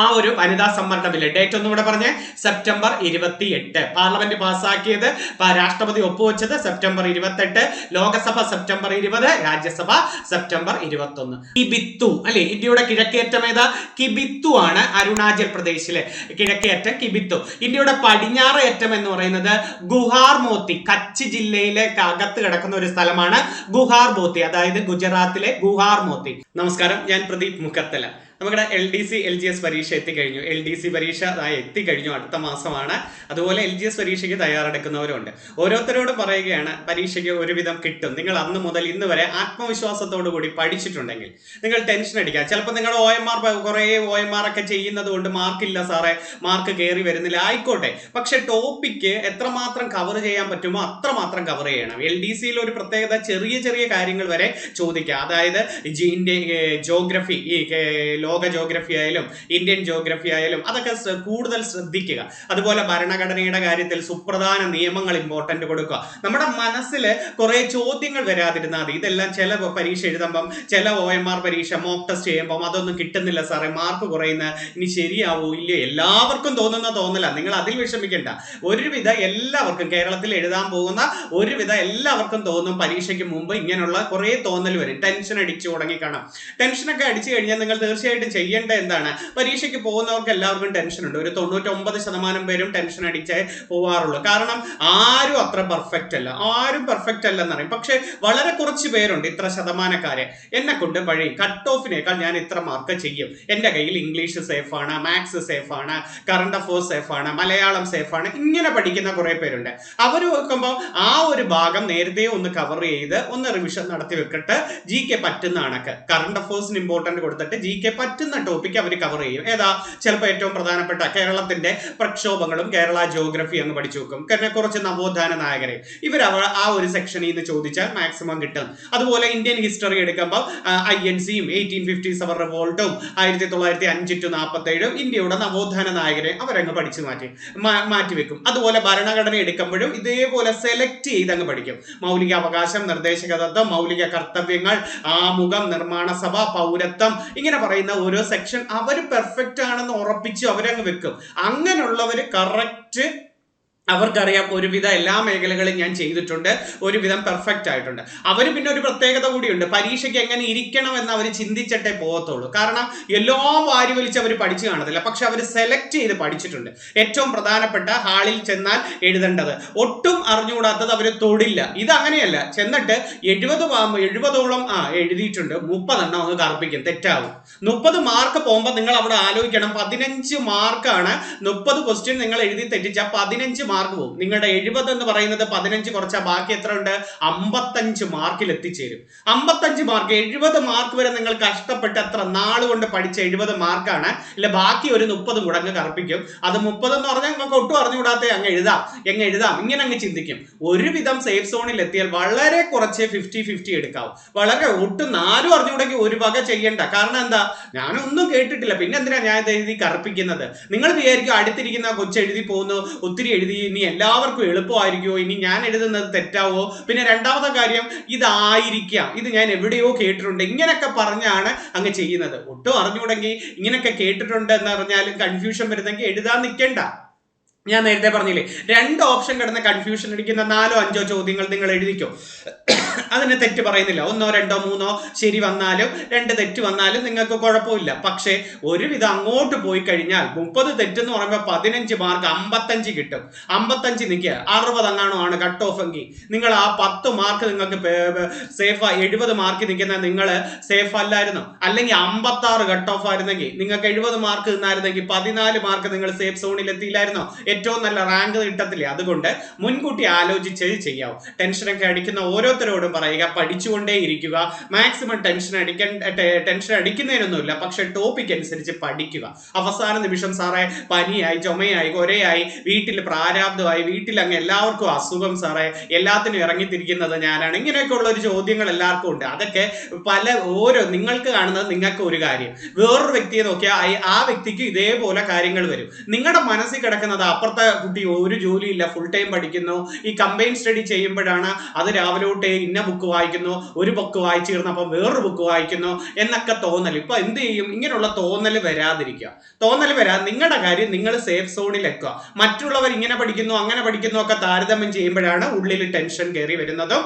ആ ഒരു വനിതാ സംവരണ ബില്ല്. ഡേറ്റ് ഒന്നും കൂടെ പറഞ്ഞേ, സെപ്റ്റംബർ 28. പാർലമെന്റ് പാസ്സാക്കിയത്, രാഷ്ട്രപതി ഒപ്പുവെച്ചത് September 28, Lok Sabha September 20, Rajya Sabha September 21. Kibithu അല്ലെ, ഇന്ത്യയുടെ കിഴക്കേറ്റം ഏതാ? കിബിത്തു ആണ്. അരുണാചൽ പ്രദേശിലെ കിഴക്കേറ്റം കിബിത്തു. ഇന്ത്യയുടെ പടിഞ്ഞാറ് അറ്റം എന്ന് പറയുന്നത് ഗുഹാർ മോത്തി, കച്ച് ജില്ലയിലെ അകത്ത് കിടക്കുന്ന ഒരു സ്ഥലമാണ് ഗുഹാർ മോത്തി, അതായത് ഗുജറാത്തിലെ ഗുഹാർ മോത്തി. നമസ്കാരം, ഞാൻ പ്രദീപ് മുഖത്തല. നമ്മുടെ LDC LGS പരീക്ഷ എത്തിക്കഴിഞ്ഞു. LDC പരീക്ഷ എത്തിക്കഴിഞ്ഞു, അടുത്ത മാസമാണ്. അതുപോലെ LGS പരീക്ഷയ്ക്ക് തയ്യാറെടുക്കുന്നവരുണ്ട്. ഓരോരുത്തരോടും പറയുകയാണ്, പരീക്ഷയ്ക്ക് ഒരുവിധം കിട്ടും. നിങ്ങൾ അന്ന് മുതൽ ഇന്ന് വരെ ആത്മവിശ്വാസത്തോടു കൂടി പഠിച്ചിട്ടുണ്ടെങ്കിൽ നിങ്ങൾ ടെൻഷൻ അടിക്കുക. ചിലപ്പോൾ നിങ്ങൾ OMR കുറേ OMR ഒക്കെ ചെയ്യുന്നത് കൊണ്ട് മാർക്കില്ല സാറേ, മാർക്ക് കയറി വരുന്നില്ല, ആയിക്കോട്ടെ. പക്ഷെ ടോപ്പിക്ക് എത്രമാത്രം കവർ ചെയ്യാൻ പറ്റുമോ അത്രമാത്രം കവർ ചെയ്യണം. LDCയിൽ ഒരു പ്രത്യേകത, ചെറിയ ചെറിയ കാര്യങ്ങൾ വരെ ചോദിക്കുക. അതായത് ജോഗ്രഫി, ഈ ലോക ജോഗ്രഫി ആയാലും ഇന്ത്യൻ ജോഗ്രഫി ആയാലും അതൊക്കെ കൂടുതൽ ശ്രദ്ധിക്കുക. അതുപോലെ ഭരണഘടനയുടെ കാര്യത്തിൽ സുപ്രധാന നിയമങ്ങൾ ഇമ്പോർട്ടന്റ് കൊടുക്കുക. നമ്മുടെ മനസ്സിൽ കുറെ ചോദ്യങ്ങൾ വരാതിരുന്നാൽ മതി. ഇതെല്ലാം ചില പരീക്ഷ എഴുതുമ്പം, ചില OMR പരീക്ഷ മോക്ക് ടെസ്റ്റ് ചെയ്യുമ്പോൾ അതൊന്നും കിട്ടുന്നില്ല സാറേ, മാർക്ക് കുറയുന്ന, ഇനി ശരിയാവോ ഇല്ലയോ, എല്ലാവർക്കും തോന്നുന്ന തോന്നല. നിങ്ങൾ അതിൽ വിഷമിക്കേണ്ട. ഒരുവിധ എല്ലാവർക്കും, കേരളത്തിൽ എഴുതാൻ പോകുന്ന ഒരുവിധ എല്ലാവർക്കും തോന്നും പരീക്ഷയ്ക്ക് മുമ്പ് ഇങ്ങനെയുള്ള കുറെ തോന്നൽ വരും. ടെൻഷൻ അടിച്ചു തുടങ്ങിക്കാണാം. ടെൻഷനൊക്കെ അടിച്ചു കഴിഞ്ഞാൽ നിങ്ങൾ തീർച്ചയായിട്ടും ചെയ്യേണ്ട എന്താണ്? പരീക്ഷയ്ക്ക് പോകുന്നവർക്ക് എല്ലാവർക്കും ടെൻഷൻ ഉണ്ട്. ഒരു 99% പേരും ടെൻഷൻ അടിച്ചേ പോവാറുള്ളൂ. കാരണം ആരും അത്ര പെർഫെക്റ്റ് അല്ല, ആരും പെർഫെക്റ്റ് അല്ലെന്നറിയും. പക്ഷെ വളരെ കുറച്ച് പേരുണ്ട് ഇത്ര ശതമാനക്കാരെ. എന്നെ കൊണ്ട് വഴി കട്ട് ഓഫിനേക്കാൾ ഞാൻ ഇത്ര മാർക്ക് ചെയ്യും, എന്റെ കയ്യിൽ ഇംഗ്ലീഷ് സേഫ് ആണ്, മാത്സ് സേഫ് ആണ്, കറണ്ട് അഫയേഴ്സ് സേഫ് ആണ്, മലയാളം സേഫ് ആണ്, ഇങ്ങനെ പഠിക്കുന്ന കുറെ പേരുണ്ട്. അവർ നോക്കുമ്പോൾ ആ ഒരു ഭാഗം നേരത്തെ ഒന്ന് കവർ ചെയ്ത് ഒന്ന് റിവിഷൻ നടത്തി വെക്കിട്ട് GK പറ്റുന്ന കണക്ക് കറണ്ട് അഫയേഴ്സിന് ഇമ്പോർട്ടന്റ് കൊടുത്തിട്ട് GK പറ്റുന്ന ടോപ്പിക് അവർ കവർ ചെയ്യും. ഏതാ? ചിലപ്പോൾ ഏറ്റവും പ്രധാനപ്പെട്ട കേരളത്തിന്റെ പ്രക്ഷോഭങ്ങളും കേരള ജോഗ്രഫി അങ്ങ് പഠിച്ചു വെക്കും. കാരണം കുറച്ച് നവോത്ഥാന നായകരെ ഇവർ ആ ഒരു സെക്ഷനിൽ നിന്ന് ചോദിച്ചാൽ മാക്സിമം കിട്ടും. അതുപോലെ ഇന്ത്യൻ ഹിസ്റ്ററി എടുക്കുമ്പോൾ INCയും 1857 റിവോൾട്ടും 1905 to 47 ഇന്ത്യയുടെ നവോത്ഥാന നായകരെ അവരങ്ങ് പഠിച്ചു മാറ്റിവെക്കും. അതുപോലെ ഭരണഘടന എടുക്കുമ്പോഴും ഇതേപോലെ സെലക്ട് ചെയ്ത് അങ്ങ് പഠിക്കും. മൗലിക അവകാശം, നിർദ്ദേശക തത്വം, മൗലിക കർത്തവ്യങ്ങൾ, ആമുഖം, നിർമ്മാണ സഭ, പൗരത്വം, ഇങ്ങനെ പറയുന്ന ഓരോ സെക്ഷൻ അവർ പെർഫെക്റ്റ് ആണെന്ന് ഉറപ്പിച്ച് അവരങ്ങ് വെക്കും. അങ്ങനെയുള്ളവർ കറക്റ്റ്, അവർക്കറിയാം ഒരുവിധം എല്ലാ മേഖലകളും ഞാൻ ചെയ്തിട്ടുണ്ട്, ഒരുവിധം പെർഫെക്റ്റ് ആയിട്ടുണ്ട്. അവർ പിന്നെ ഒരു പ്രത്യേകത കൂടിയുണ്ട്, പരീക്ഷയ്ക്ക് എങ്ങനെ ഇരിക്കണം എന്ന് അവർ ചിന്തിച്ചിട്ടേ പോകത്തുള്ളൂ. കാരണം എല്ലാം വാരി വലിച്ച് അവർ പഠിച്ചു കാണത്തില്ല, പക്ഷെ അവർ സെലക്ട് ചെയ്ത് പഠിച്ചിട്ടുണ്ട്. ഏറ്റവും പ്രധാനപ്പെട്ട ഹാളിൽ ചെന്നാൽ എഴുതേണ്ടത്, ഒട്ടും അറിഞ്ഞുകൂടാത്തത് അവർ തൊടില്ല. ഇതങ്ങനെയല്ല, ചെന്നിട്ട് 70ഓളം എഴുതിയിട്ടുണ്ട്, 30 എണ്ണം ഒന്ന് കറുപ്പിക്കും, തെറ്റാവും. 30 മാർക്ക് പോകുമ്പോൾ നിങ്ങൾ അവിടെ ആലോചിക്കണം, 15 മാർക്കാണ്. 30 ക്വസ്റ്റ്യൻ നിങ്ങൾ എഴുതി തെറ്റിച്ചാൽ 15 മാർക്ക് പോകും. നിങ്ങളുടെ 70 എന്ന് പറയുന്നത് 15 കുറച്ചാൽ ബാക്കി എത്ര ഉണ്ട്? 55 മാർക്കിൽ എത്തിച്ചേരും. 55 മാർക്ക്, 70 മാർക്ക് വരെ നിങ്ങൾ കഷ്ടപ്പെട്ട് എത്ര നാളുകൊണ്ട് പഠിച്ച 70 മാർക്കാണ്. ഇല്ല, ബാക്കി ഒരു 30 കൂടെ അങ്ങ് കറുപ്പിക്കും. അത് 30 എന്ന് പറഞ്ഞാൽ നിങ്ങൾക്ക് ഒട്ടും അറിഞ്ഞുകൂടാത്ത അങ്ങ് എഴുതാം, ഇങ്ങനെ അങ്ങ് ചിന്തിക്കും. ഒരുവിധം സേഫ് സോണിൽ എത്തിയാൽ വളരെ കുറച്ച് 50-50 എടുക്കാവും. വളരെ ഒട്ടും ആരും അറിഞ്ഞുകൂടെങ്കിൽ ഒരു വക ചെയ്യണ്ട. കാരണം എന്താ? ഞാനൊന്നും കേട്ടിട്ടില്ല, പിന്നെ എന്തിനാ ഞാൻ ഇത് എഴുതി കറുപ്പിക്കുന്നത്? നിങ്ങൾ വിചാരിക്കും അടുത്തിരിക്കുന്ന കൊച്ചു എഴുതി പോകുന്നു, ഒത്തിരി എഴുതി, ഇനി എല്ലാവർക്കും എളുപ്പമായിരിക്കുമോ, ഇനി ഞാൻ എഴുതുന്നത് തെറ്റാവോ? പിന്നെ രണ്ടാമത്തെ കാര്യം, ഇതായിരിക്കാം, ഇത് ഞാൻ എവിടെയോ കേട്ടിട്ടുണ്ട്, ഇങ്ങനെയൊക്കെ പറഞ്ഞാണ് അങ്ങ് ചെയ്യുന്നത്. ഒട്ടും അറിഞ്ഞുകൂടെങ്കിൽ ഇങ്ങനെയൊക്കെ കേട്ടിട്ടുണ്ട് എന്ന് പറഞ്ഞാലും കൺഫ്യൂഷൻ വരുന്നെങ്കിൽ എഴുതാൻ നിൽക്കണ്ട. ഞാൻ നേരത്തെ പറഞ്ഞില്ലേ, 2 ഓപ്ഷൻ കിടന്ന് കൺഫ്യൂഷൻ അടിക്കുന്ന 4-5 ചോദ്യങ്ങൾ നിങ്ങൾ എഴുതിക്കോ. അതിന് തെറ്റ് പറയുന്നില്ല. 1, 2, 3 ശരി വന്നാലും 2 തെറ്റ് വന്നാലും നിങ്ങൾക്ക് കുഴപ്പമില്ല. പക്ഷേ ഒരുവിധം അങ്ങോട്ട് പോയി കഴിഞ്ഞാൽ 30 തെറ്റെന്ന് പറയുമ്പോൾ 15 മാർക്ക് 55 കിട്ടും. 55 നിൽക്കുക, 60 അങ്ങാണോ ആണ് കട്ട് ഓഫ് എങ്കിൽ നിങ്ങൾ ആ 10 മാർക്ക് നിങ്ങൾക്ക് സേഫ്. 70 മാർക്ക് നിൽക്കുന്ന നിങ്ങൾ സേഫ് അല്ലായിരുന്നു. അല്ലെങ്കിൽ 56 കട്ട് ഓഫ് ആയിരുന്നെങ്കിൽ, നിങ്ങൾക്ക് 70 മാർക്ക് നിന്നായിരുന്നെങ്കിൽ 14 മാർക്ക് നിങ്ങൾ സേഫ് സോണിൽ എത്തിയില്ലായിരുന്നോ? ഏറ്റവും നല്ല റാങ്ക് കിട്ടത്തില്ലേ? അതുകൊണ്ട് മുൻകൂട്ടി ആലോചിച്ച് ചെയ്യാവൂ. ടെൻഷനൊക്കെ അടിക്കുന്ന ഓരോരുത്തരോടും പറയുക, പഠിച്ചുകൊണ്ടേ ഇരിക്കുക. മാക്സിമം ടെൻഷൻ അടിക്കുന്നതിനൊന്നുമില്ല, പക്ഷെ ടോപ്പിക് അനുസരിച്ച് പഠിക്കുക. അവസാന നിമിഷം സാറേ പനിയായി, ചുമയായി, കൊരയായി, വീട്ടിൽ പ്രാരാബ്ധമായി, വീട്ടിൽ അങ്ങ് എല്ലാവർക്കും അസുഖം സാറേ, എല്ലാത്തിനും ഇറങ്ങിത്തിരിക്കുന്നത് ഞാനാണ്, ഇങ്ങനെയൊക്കെ ഉള്ള ഒരു ചോദ്യങ്ങൾ എല്ലാവർക്കും ഉണ്ട്. അതൊക്കെ നിങ്ങൾക്ക് കാണുന്നത് നിങ്ങൾക്ക് ഒരു കാര്യം, വേറൊരു വ്യക്തിയെ നോക്കിയാൽ ആ വ്യക്തിക്ക് ഇതേപോലെ കാര്യങ്ങൾ വരും. നിങ്ങളുടെ മനസ്സിൽ കിടക്കുന്നത് അപ്പുറത്തെ കുട്ടി ഒരു ജോലിയില്ല, ഫുൾ ടൈം പഠിക്കുന്നു, ഈ കമ്പൈൻ സ്റ്റഡി ചെയ്യുമ്പോഴാണ് അത് രാവിലെ തൊട്ടേ ഇന്ന ബുക്ക് വായിക്കുന്നു, ഒരു ബുക്ക് വായിച്ചു തീർന്നപ്പോൾ വേറൊരു ബുക്ക് വായിക്കുന്നു എന്നൊക്കെ തോന്നൽ. ഇപ്പൊ എന്ത് ചെയ്യും? ഇങ്ങനെയുള്ള തോന്നൽ വരാതിരിക്കുക. തോന്നൽ വരാതെ നിങ്ങളുടെ കാര്യം നിങ്ങൾ സേഫ് സോണിൽ വെക്കുക. മറ്റുള്ളവർ ഇങ്ങനെ പഠിക്കുന്നു അങ്ങനെ പഠിക്കുന്നു ഒക്കെ താരതമ്യം ചെയ്യുമ്പോഴാണ് ഉള്ളിൽ ടെൻഷൻ കയറി വരുന്നതും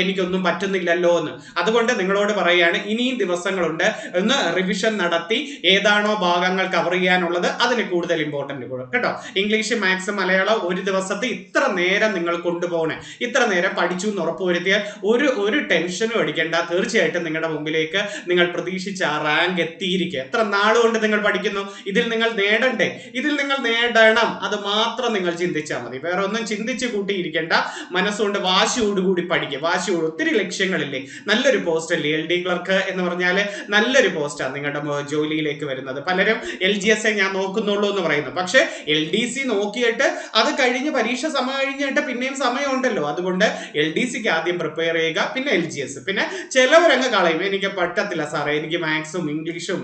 എനിക്കൊന്നും പറ്റുന്നില്ലല്ലോ എന്ന്. അതുകൊണ്ട് നിങ്ങളോട് പറയുകയാണ്, ഇനിയും ദിവസങ്ങളുണ്ട്. ഒന്ന് റിവിഷൻ നടത്തി ഏതാണോ ഭാഗങ്ങൾ കവർ ചെയ്യാനുള്ളത് അതിന് കൂടുതൽ ഇമ്പോർട്ടന്റ് കേട്ടോ. ഇംഗ്ലീഷ്, മാത്സ്, മലയാളം ഒരു ദിവസത്തെ ഇത്ര നേരം നിങ്ങൾ കൊണ്ടുപോകണേ. ഇത്ര നേരം പഠിച്ചു എന്ന് ഉറപ്പുവരുത്തിയാൽ ഒരു ടെൻഷനും അടിക്കേണ്ട. തീർച്ചയായിട്ടും നിങ്ങളുടെ മുമ്പിലേക്ക് നിങ്ങൾ പ്രതീക്ഷിച്ച ആ റാങ്ക് എത്തിയിരിക്കുക. എത്ര നാളുകൊണ്ട് നിങ്ങൾ പഠിക്കുന്നു, ഇതിൽ നിങ്ങൾ നേടണ്ടേ? ഇതിൽ നിങ്ങൾ നേടണം. അത് മാത്രം നിങ്ങൾ ചിന്തിച്ചാൽ മതി. വേറെ ഒന്നും ചിന്തിച്ച് കൂട്ടിയിരിക്കേണ്ട. മനസ്സുകൊണ്ട് വാശിയോടുകൂടി പഠിക്കുക. വാശിയോട് ഒത്തിരി ലക്ഷ്യങ്ങളില്ലേ. നല്ലൊരു പോസ്റ്റ് അല്ലേ LD ക്ലർക്ക് എന്ന് പറഞ്ഞാല്? നല്ലൊരു പോസ്റ്റാണ് നിങ്ങളുടെ ജോലിയിലേക്ക് വരുന്നത്. പലരും LGS ഞാൻ നോക്കുന്നുള്ളൂ എന്ന് പറയുന്നു. പക്ഷെ LDC നോക്കിയിട്ട് അത് കഴിഞ്ഞ് പരീക്ഷ സമയം കഴിഞ്ഞിട്ട് പിന്നെയും സമയമുണ്ടല്ലോ. അതുകൊണ്ട് LDCക്ക് ആദ്യം പ്രിപ്പയർ ചെയ്യുക, പിന്നെ LGS. പിന്നെ ചിലവരങ്ങ് കളയും, എനിക്ക് പറ്റത്തില്ല സാറേ, എനിക്ക് മാത്സും ഇംഗ്ലീഷും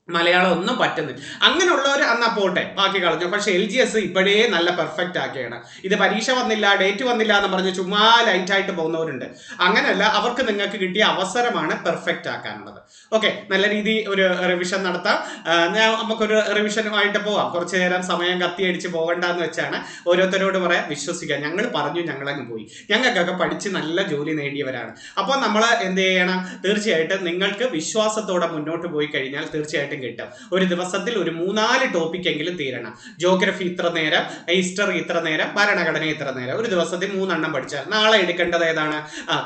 മലയാളം ഒന്നും പറ്റുന്നില്ല. അങ്ങനെയുള്ളവർ അന്നാ പോട്ടെ, ബാക്കി കളഞ്ഞു. പക്ഷെ LGS ഇപ്പോഴേ നല്ല പെർഫെക്റ്റ് ആക്കിയാണ്. ഇത് പരീക്ഷ വന്നില്ല, ഡേറ്റ് വന്നില്ല എന്ന് പറഞ്ഞ് ചുമ്മാ ലൈറ്റായിട്ട് പോകുന്നവരുണ്ട്. അങ്ങനെയല്ല, അവർക്ക് നിങ്ങൾക്ക് കിട്ടിയ അവസരമാണ് പെർഫെക്റ്റ് ആക്കാനുള്ളത്. ഓക്കെ, നല്ല രീതിയിൽ ഒരു റിവിഷൻ നടത്താം. നമുക്കൊരു റിവിഷനുമായിട്ട് പോവാം. കുറച്ചു നേരം സമയം കത്തിയടിച്ച് പോകണ്ടെന്ന് വെച്ചാണ് ഓരോരുത്തരോട് പറയാം. വിശ്വസിക്കാം, ഞങ്ങൾ പറഞ്ഞു, ഞങ്ങളങ്ങ് പോയി. ഞങ്ങൾക്കൊക്കെ പഠിച്ച് നല്ല ജോലി നേടിയവരാണ്. അപ്പോൾ നമ്മൾ എന്ത് ചെയ്യണം? തീർച്ചയായിട്ടും നിങ്ങൾക്ക് വിശ്വാസത്തോടെ മുന്നോട്ട് പോയി കഴിഞ്ഞാൽ തീർച്ചയായിട്ടും കിട്ടും. ഒരു ദിവസത്തിൽ ഒരു 3-4 ടോപ്പിക് എങ്കിലും തീരണം. ജോഗ്രഫി ഇത്ര നേരം, ഹിസ്റ്ററി ഇത്ര നേരം, ഭരണഘടന ഇത്ര നേരം. ഒരു ദിവസത്തിൽ 3 എണ്ണം പഠിച്ചാൽ നാളെ എടുക്കേണ്ടത് ഏതാണ്?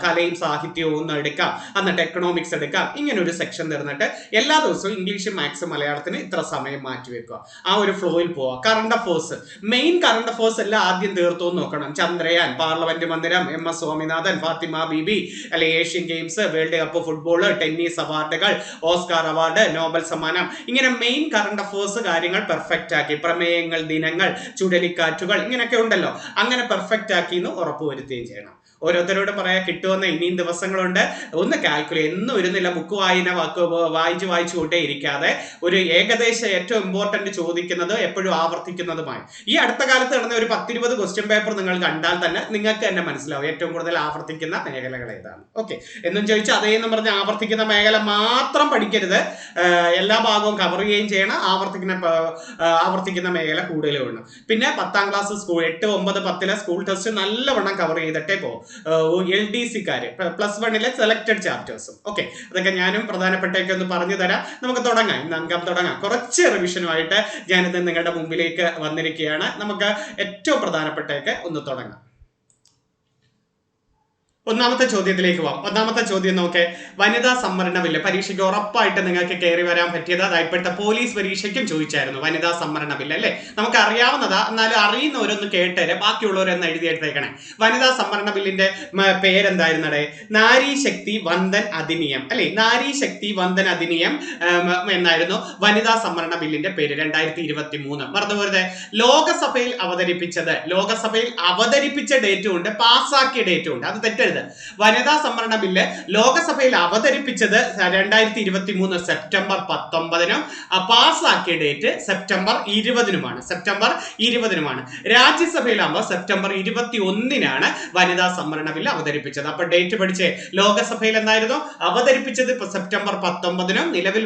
കലയും സാഹിത്യവും ഒന്ന് എടുക്കാം, എന്നിട്ട് എക്കണോമിക്സ് എടുക്കാം. ഇങ്ങനെ ഒരു സെക്ഷൻ തീർന്നിട്ട് എല്ലാ ദിവസവും ഇംഗ്ലീഷ്, മാത്സ്, മലയാളത്തിന് ഇത്ര സമയം മാറ്റിവെക്കുക. ആ ഒരു ഫ്ലോയിൽ പോവാം. Current affairs, main current affairs എല്ലാം ആദ്യം തീർത്തു നോക്കണം. ചന്ദ്രയാൻ, പാർലമെന്റ് മന്ദിരം, MS സ്വാമിനാഥൻ, ഫാത്തിമ ബീബി, അല്ലെ Asian games, world cup football, tennis അവാർഡുകൾ, ഓസ്കാർ അവാർഡ്, നോബൽ സമ്മാനം, ഇങ്ങനെ മെയിൻ കറണ്ട് അഫേഴ്സ് കാര്യങ്ങൾ പെർഫെക്റ്റ് ആക്കി. പ്രമേയങ്ങൾ, ദിനങ്ങൾ, ചുഴലിക്കാറ്റുകൾ, ഇങ്ങനെയൊക്കെ ഉണ്ടല്ലോ. അങ്ങനെ പെർഫെക്റ്റ് ആക്കി എന്ന് ഉറപ്പുവരുത്തുകയും ചെയ്യണം. ഓരോരുത്തരോട് പറയാ, കിട്ടുമെന്ന് ഇനിയും ദിവസങ്ങളുണ്ട്. ഒന്ന് കാൽക്കുലേറ്റ്, എന്നും ഒരു നില ബുക്ക് വായിച്ചു കൊണ്ടേ ഇരിക്കാതെ ഒരു ഏകദേശം ഏറ്റവും ഇമ്പോർട്ടന്റ് ചോദിക്കുന്നത് എപ്പോഴും ആവർത്തിക്കുന്നതുമായി. ഈ അടുത്ത കാലത്ത് നടന്ന ഒരു 10-20 ക്വസ്റ്റ്യൻ പേപ്പർ നിങ്ങൾ കണ്ടാൽ തന്നെ നിങ്ങൾക്ക് തന്നെ മനസ്സിലാവും ഏറ്റവും കൂടുതൽ ആവർത്തിക്കുന്ന മേഖലകൾ ഏതാണ്. ഓക്കെ, എന്നും ചോദിച്ചാൽ അതേന്ന് പറഞ്ഞ് ആവർത്തിക്കുന്ന മേഖല മാത്രം പഠിക്കരുത്. എല്ലാ ഭാഗവും കവർ ചെയ്യുകയും ചെയ്യണം. ആവർത്തിക്കുന്ന മേഖല കൂടുതൽ വേണം. പിന്നെ 10ാം ക്ലാസ്, സ്കൂൾ 8, 9, 10 സ്കൂൾ ടെസ്റ്റ് നല്ലവണ്ണം കവർ ചെയ്തിട്ടേ പോകും. LDCക്കാര് +1 സെലക്ടഡ് ചാപ്റ്റേഴ്സും. ഓക്കെ, അതൊക്കെ ഞാനും പ്രധാനപ്പെട്ടേക്ക് ഒന്ന് പറഞ്ഞു തരാം. നമുക്ക് തുടങ്ങാം. ഇന്ന് അംഗം തുടങ്ങാം. കുറച്ച് റിവിഷനുമായിട്ട് ഞാനിത് നിങ്ങളുടെ മുമ്പിലേക്ക് വന്നിരിക്കുകയാണ്. നമുക്ക് ഏറ്റവും പ്രധാനപ്പെട്ടേക്ക് ഒന്ന് തുടങ്ങാം. ഒന്നാമത്തെ ചോദ്യത്തിലേക്ക് പോവാം. ഒന്നാമത്തെ ചോദ്യം നോക്കേ, വനിതാ സംവരണ ബില്ല് പരീക്ഷയ്ക്ക് ഉറപ്പായിട്ട് നിങ്ങൾക്ക് കയറി വരാൻ പറ്റിയത്. അത് ഇപ്പോഴത്തെ പോലീസ് പരീക്ഷയ്ക്കും ചോദിച്ചായിരുന്നു. വനിതാ സംവരണ ബില്ല് അല്ലേ, നമുക്ക് അറിയാവുന്നതാ. എന്നാലും അറിയുന്നവരൊന്ന് കേട്ടേരെ, ബാക്കിയുള്ളവരൊന്ന് എഴുതിയെടുത്തേക്കണേ. വനിതാ സംവരണ ബില്ലിന്റെ പേരെന്തായിരുന്നടേ? നാരി ശക്തി വന്ദൻ അധിനിയം അല്ലെ, നാരി ശക്തി വന്ദൻ അധിനിയം എന്നായിരുന്നു വനിതാ സംവരണ ബില്ലിന്റെ പേര്. 2023. മറന്നുപോരുത്. ലോകസഭയിൽ അവതരിപ്പിച്ച ഡേറ്റും ഉണ്ട്, പാസ്സാക്കിയ ഡേറ്റും ഉണ്ട്. അത് തെറ്റരുത്. വനിതാ സംവരണ ബില്ല് ലോകസഭയിൽ അവതരിപ്പിച്ചത് 2023 സെപ്റ്റംബർ 19-നും പാസ്സാക്കിയ ഡേറ്റ് സെപ്റ്റംബർ 20-നുമാണ്. രാജ്യസഭയിലാകുമ്പോൾ സെപ്റ്റംബർ 21-നാണ് വനിതാ സംവരണ ബില്ല് അവതരിപ്പിച്ചത്. അപ്പൊ ഡേറ്റ് പഠിച്ചേ. ലോകസഭയിൽ എന്തായിരുന്നു അവതരിപ്പിച്ചത്? സെപ്റ്റംബർ 19-നും നിലവിൽ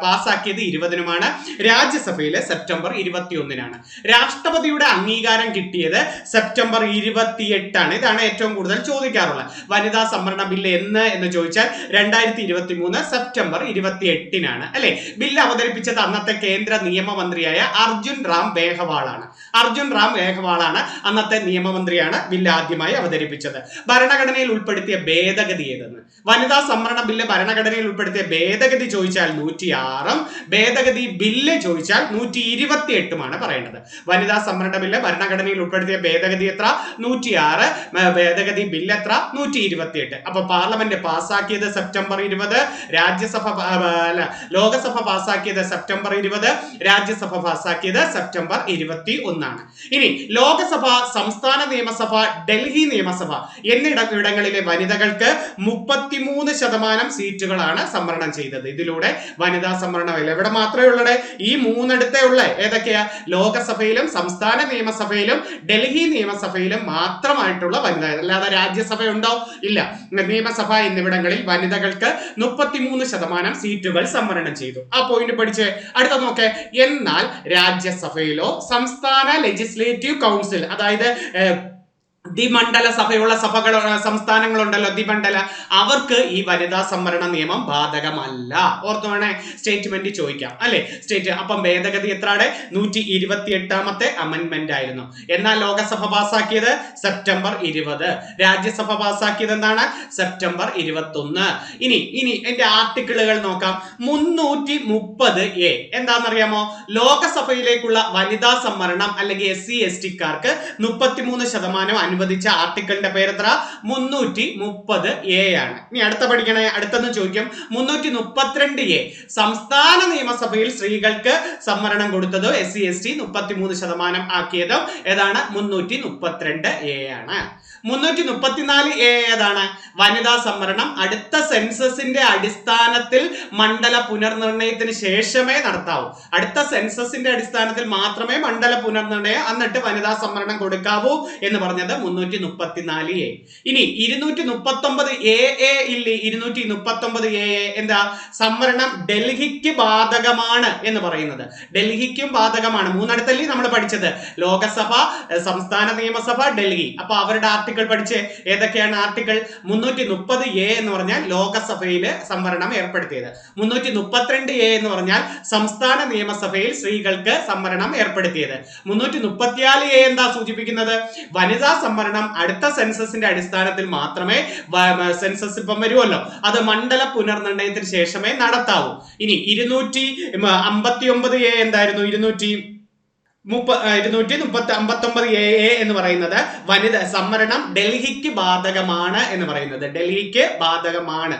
പാസ്സാക്കിയത് 20-നുമാണ്. രാജ്യസഭയില് സെപ്റ്റംബർ 21-നാണ്. രാഷ്ട്രപതിയുടെ അംഗീകാരം കിട്ടിയത് സെപ്റ്റംബർ 28-ആണ്. ഇതാണ് ഏറ്റവും കൂടുതൽ ചോദിക്കാറുള്ളത്. വനിതാ സംവരണ ബില്ല് എന്ന് ചോദിച്ചാൽ 2023 സെപ്റ്റംബർ 28-നാണ് അല്ലെ. ബില്ല് അവതരിപ്പിച്ചത് അന്നത്തെ കേന്ദ്ര നിയമമന്ത്രിയായ അർജുൻ റാം മേഘ്വാളാണ്. അന്നത്തെ നിയമമന്ത്രിയാണ് ബില്ല് ആദ്യമായി അവതരിപ്പിച്ചത്. ഭരണഘടനയിൽ ഉൾപ്പെടുത്തിയ ഭേദഗതി ഏതെന്ന്? വനിതാ സംവരണ ബില്ല് ഭരണഘടനയിൽ ഉൾപ്പെടുത്തിയ ഭേദഗതി ചോദിച്ചാൽ 106-ഉം ഭേദഗതി ബില്ല് ചോദിച്ചാൽ 128-ഉമാണ് പറയേണ്ടത്. വനിതാ സംവരണ ബില്ല് ഭരണഘടനയിൽ ഉൾപ്പെടുത്തിയ ഭേദഗതി എത്ര? 106. ഭേദഗതി ബില്ല് എത്ര? 128. അപ്പൊ പാർലമെന്റ് പാസ്സാക്കിയത് സെപ്റ്റംബർ 20, ലോകസഭ പാസ്സാക്കിയത് സെപ്റ്റംബർ 20, രാജ്യസഭ പാസ്സാക്കിയത് സെപ്റ്റംബർ 21. ഇനി ലോകസഭ, സംസ്ഥാന നിയമസഭ, ഡൽഹി നിയമസഭ എന്നിവിടങ്ങളിലെ വനിതകൾക്ക് 33% സീറ്റുകളാണ് സംവരണം ചെയ്തത്. ഇതിലൂടെ വനിതാ സംവരണം എവിടെ മാത്രമേ ഉള്ളൂ? ഈ 3 ഉള്ള. ഏതൊക്കെയാ? ലോകസഭയിലും സംസ്ഥാന നിയമസഭയിലും ഡൽഹി നിയമസഭയിലും മാത്രമായിട്ടുള്ള വനിത. അല്ലാതെ രാജ്യസഭ ഉണ്ടോ? ഇല്ല. നിയമസഭ എന്നിവിടങ്ങളിൽ വനിതകൾക്ക് 33% സീറ്റുകൾ സംവരണം ചെയ്തു. ആ പോയിന്റ് പഠിച്ച് അടുത്ത നോക്കേ. എന്നാൽ രാജ്യസഭയിലോ സംസ്ഥാന ലെജിസ്ലേറ്റീവ് കൗൺസിൽ, അതായത് ദ്വിമണ്ഡല സഭയുള്ള സംസ്ഥാനങ്ങളുണ്ടല്ലോ, ദ്വിമണ്ഡല, അവർക്ക് ഈ വനിതാ സംവരണ നിയമം ബാധകമല്ല. ഓർത്തുവേണേ, സ്റ്റേറ്റ്മെന്റ് ചോദിക്കാം അല്ലെ. അപ്പം ഭേദഗതി എത്രയാണ്? 128ാമത്തെ അമെന്റ്മെന്റ് ആയിരുന്നു. എന്നാൽ ലോകസഭ പാസാക്കിയത് സെപ്റ്റംബർ 20, രാജ്യസഭ പാസാക്കിയത് എന്താണ്? സെപ്റ്റംബർ 21. ഇനി എന്റെ ആർട്ടിക്കിളുകൾ നോക്കാം. 330A എന്താണെന്നറിയാമോ? ലോകസഭയിലേക്കുള്ള വനിതാ സംവരണം അല്ലെങ്കിൽ SC ST-ക്കാർക്ക് 33% അനുവദിച്ച ആർട്ടിക്കിളിന്റെ പേരെത്ര? 330A ആണ്. ഇനി അടുത്ത പഠിക്കണേ. അടുത്തെന്ന് ചോദിക്കും 332A. സംസ്ഥാന നിയമസഭയിൽ സ്ത്രീകൾക്ക് സംവരണം കൊടുത്തത് SC ST 33% ആക്കിയതും ഏതാണ്? 332A ആണ്. 334A ഏതാണ്? വനിതാ സംവരണം അടുത്ത സെൻസസിന്റെ അടിസ്ഥാനത്തിൽ മണ്ഡല പുനർനിർണയത്തിന് ശേഷമേ നടത്താവൂ. അടുത്ത സെൻസസിന്റെ അടിസ്ഥാനത്തിൽ മാത്രമേ മണ്ഡല പുനർനിർണയം എന്നിട്ട് വനിതാ സംവരണം കൊടുക്കാവൂ എന്ന് പറഞ്ഞത് 334A. ഇനി 239AA ഇല്ലേ? 239AA എന്താ? സംവരണം ഡൽഹിക്ക് ബാധകമാണ് എന്ന് പറയുന്നത്. ഡൽഹിക്കും ബാധകമാണ്. മൂന്നിടത്തല്ലേ നമ്മൾ പഠിച്ചത്? ലോകസഭ, സംസ്ഥാന നിയമസഭ, ഡൽഹി. അപ്പൊ അവരുടെ ആർട്ടിക്കിൾ പഠിച്ച് ഏതൊക്കെയാണ് ആർട്ടിക്കിൾ? 330A എന്ന് പറഞ്ഞാൽ ലോകസഭയില് സംവരണം ഏർപ്പെടുത്തിയത്. 332A എന്ന് പറഞ്ഞാൽ സംസ്ഥാന നിയമസഭയിൽ സ്ത്രീകൾക്ക് സംവരണം ഏർപ്പെടുത്തിയത്. 334A എന്താ സൂചിപ്പിക്കുന്നത്? വനിതാ സംവരണം അടുത്ത സെൻസസിന്റെ അടിസ്ഥാനത്തിൽ മാത്രമേ, സെൻസസ് ഇപ്പം വരുമല്ലോ, അത് മണ്ഡല പുനർനിർണയത്തിന് ശേഷമേ നടത്താവൂ. ഇനി 259A എന്തായിരുന്നു? 259AA എന്ന് പറയുന്നത് വനിത സംവരണം ഡൽഹിക്ക് ബാധകമാണ് എന്ന് പറയുന്നത്. ഡൽഹിക്ക് ബാധകമാണ്.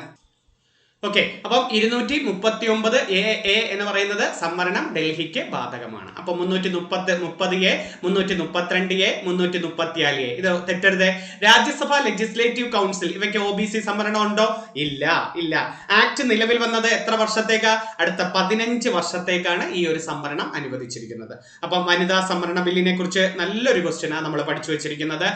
ഓക്കെ. അപ്പം 239AA എന്ന് പറയുന്നത് സംവരണം ഡൽഹിക്ക് ബാധകമാണ്. അപ്പൊ 330A, 332A, 334A ഇത് തെറ്റരുത്. രാജ്യസഭ ലെജിസ്ലേറ്റീവ് കൗൺസിൽ ഇവയ്ക്ക് OBC സംവരണം ഉണ്ടോ? ഇല്ല. ആക്ട് നിലവിൽ വന്നത് എത്ര വർഷത്തേക്കാ? അടുത്ത 15 വർഷത്തേക്കാണ് ഈ ഒരു സംവരണം അനുവദിച്ചിരിക്കുന്നത്. അപ്പം വനിതാ സംവരണ ബില്ലിനെ കുറിച്ച് നല്ലൊരു ക്വസ്റ്റ്യനാണ് നമ്മൾ പഠിച്ചു വെച്ചിരിക്കുന്നത്.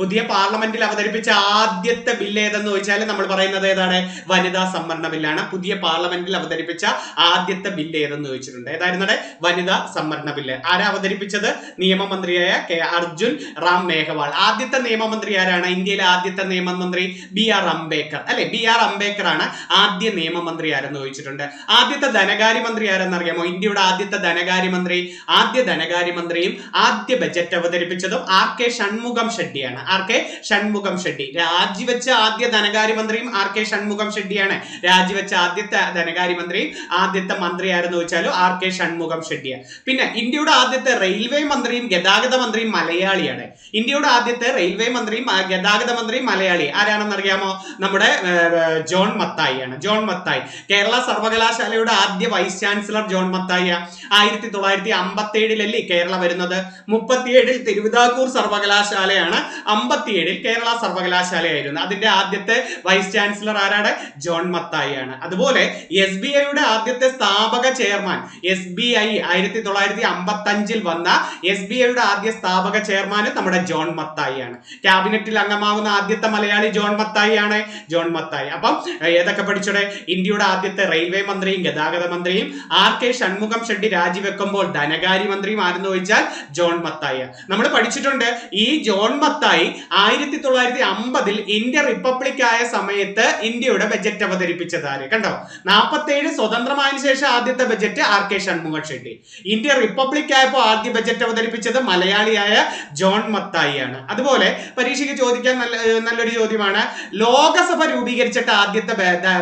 പുതിയ പാർലമെന്റിൽ അവതരിപ്പിച്ച ആദ്യത്തെ ബില്ല് ഏതെന്ന് ചോദിച്ചാൽ നമ്മൾ പറയുന്നത് ഏതാണ്? വനിതാ സംവരണ ബില്ലാണ്. പുതിയ പാർലമെന്റിൽ അവതരിപ്പിച്ച ആദ്യത്തെ ബില്ല് ഏതെന്ന് ചോദിച്ചിട്ടുണ്ട്. ഏതായിരുന്നു? വനിതാ സംവരണ ബില്ല്. ആരാ അവതരിപ്പിച്ചത്? നിയമമന്ത്രിയായ അർജുൻ റാം മേഘവാൾ. ആദ്യത്തെ നിയമമന്ത്രി ആരാണ്? ഇന്ത്യയിലെ ആദ്യത്തെ നിയമമന്ത്രി BR അംബേദ്കർ അല്ലെ. BR അംബേദ്കർ ആണ് ആദ്യ നിയമമന്ത്രി ആരെന്ന് ചോദിച്ചിട്ടുണ്ട്. ആദ്യത്തെ ധനകാര്യമന്ത്രി ആരെന്നറിയാമോ? ഇന്ത്യയുടെ ആദ്യത്തെ ധനകാര്യമന്ത്രിയും ആദ്യ ബജറ്റ് അവതരിപ്പിച്ചതും RK ഷൺമുഖം ഷെഡ്ഡിയാണ്. RK ഷൺമുഖം ഷെഡ്ഡി. രാജിവെച്ച ആദ്യ ധനകാര്യമന്ത്രിയും RK ഷൺമുഖം ഷെഡ്ഡിയാണ്. രാജിവെച്ച ആദ്യത്തെ ധനകാര്യമന്ത്രിയും ആദ്യത്തെ മന്ത്രി ആരെന്ന് ചോദിച്ചാലും RK ഷൺമുഖം ഷെഡ്ഡിയാണ്. പിന്നെ ഇന്ത്യയുടെ ആദ്യത്തെ റെയിൽവേ മന്ത്രിയും ഗതാഗത മന്ത്രിയും മലയാളിയാണ്. ഇന്ത്യയുടെ ആദ്യത്തെ റെയിൽവേ മന്ത്രിയും ഗതാഗത മന്ത്രിയും മലയാളി ആരാണെന്ന് അറിയാമോ? നമ്മുടെ ജോൺ മത്തായി ആണ്. ജോൺ മത്തായി. കേരള സർവകലാശാലയുടെ ആദ്യ vice chancellor John Mathai. 1957 Kerala വരുന്നത്. 37 തിരുവിതാംകൂർ സർവകലാശാലയാണ്. 57 കേരള സർവകലാശാലയായിരുന്നു. അതിന്റെ ആദ്യത്തെ വൈസ് ചാൻസലർ ആരാണ്? ജോൺ മത്തായി ആണ്. അതുപോലെ SBIയുടെ ആദ്യത്തെ സ്ഥാപക ചെയർമാൻ, SBI 1955 വന്ന SBIയുടെ ആദ്യ സ്ഥാപക ചെയർമാൻ നമ്മുടെ ജോൺ മത്തായി ആണ്. ക്യാബിനറ്റിൽ അംഗമാകുന്ന ആദ്യത്തെ മലയാളി ജോൺ മത്തായി ആണ്. ജോൺ മത്തായി. അപ്പം ഏതൊക്കെ പഠിച്ചോടെ? ഇന്ത്യയുടെ ആദ്യത്തെ റെയിൽവേ മന്ത്രിയും ഗതാഗത മന്ത്രിയും RK ഷൺമുഖം ഷെഡ്ഡി രാജിവെക്കുമ്പോൾ ധനകാര്യമന്ത്രിയും ആരെന്ന് ചോദിച്ചാൽ ജോൺ മത്തായി. നമ്മൾ പഠിച്ചിട്ടുണ്ട് ഈ ജോൺ മത്തായി 1950 ഇന്ത്യ റിപ്പബ്ലിക് ആയ സമയത്ത് ഇന്ത്യയുടെ ബജറ്റ് അവതരിപ്പിച്ചത് ആര്? കണ്ടോ? 47 സ്വതന്ത്രമായതിനു ശേഷം ആദ്യത്തെ ബജറ്റ് RK ഷൺമുഖം ഷെഡ്ഡി. ഇന്ത്യ റിപ്പബ്ലിക് ആയപ്പോൾ ആദ്യ ബജറ്റ് അവതരിപ്പിച്ചത് മലയാളിയായ ജോൺ മത്തായി ആണ്. അതുപോലെ പരീക്ഷയ്ക്ക് ചോദിക്കാൻ നല്ലൊരു ചോദ്യമാണ്, ലോകസഭ രൂപീകരിച്ചിട്ട് ആദ്യത്തെ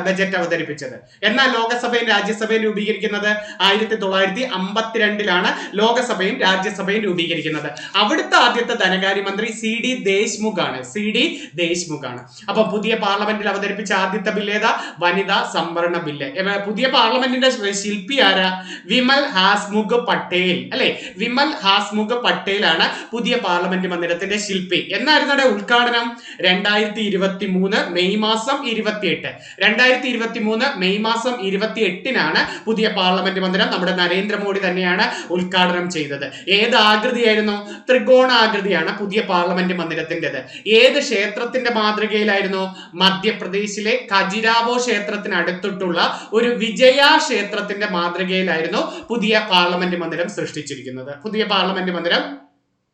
ബജറ്റ് അവതരിപ്പിച്ചത്. എന്നാൽ ലോകസഭയും രാജ്യസഭയും രൂപീകരിക്കുന്നത് 1952 ലോകസഭയും രാജ്യസഭയും രൂപീകരിക്കുന്നത്. അവിടുത്തെ ആദ്യത്തെ ധനകാര്യമന്ത്രി CD ദേശ്മുഖ് ആണ്. CD ദേശ്മുഖ് ആണ്. അപ്പൊ പുതിയ പാർലമെന്റിൽ അവതരിപ്പിച്ച ആദ്യത്തെ ബില്ല് ഏതാ? വനിതാ സംവരണ ബില്ല്. പുതിയ പാർലമെന്റിന്റെ ശില്പി ആരാ? വിമൽ ഹാസ്മുഖ് പട്ടേൽ അല്ലെ. വിമൽ ഹാസ്മുഖ് പട്ടേൽ ആണ് പുതിയ പാർലമെന്റ് മന്ദിരത്തിന്റെ ശില്പി. എന്നായിരുന്നു ഉദ്ഘാടനം? 2023 മെയ് മാസം 28. 2023 മെയ് മാസം 28-നാണ് പുതിയ പാർലമെന്റ് മന്ദിരം നമ്മുടെ നരേന്ദ്രമോദി തന്നെയാണ് ഉദ്ഘാടനം ചെയ്തത്. ഏത് ആകൃതിയായിരുന്നു? ത്രികോണാകൃതിയാണ് പുതിയ പാർലമെന്റ് മന്ദിരത്തിൻ്റെത്. ഏത് ക്ഷേത്രത്തിന്റെ മാതൃകയിലായിരുന്നു? മധ്യപ്രദേശിലെ ഖജുരാവോ ക്ഷേത്രത്തിന് അടുത്തിട്ടുള്ള ഒരു വിജയ ക്ഷേത്രത്തിന്റെ മാതൃകയിലായിരുന്നു പുതിയ പാർലമെന്റ് മന്ദിരം സൃഷ്ടിച്ചിരിക്കുന്നത്. പുതിയ പാർലമെന്റ് മന്ദിരം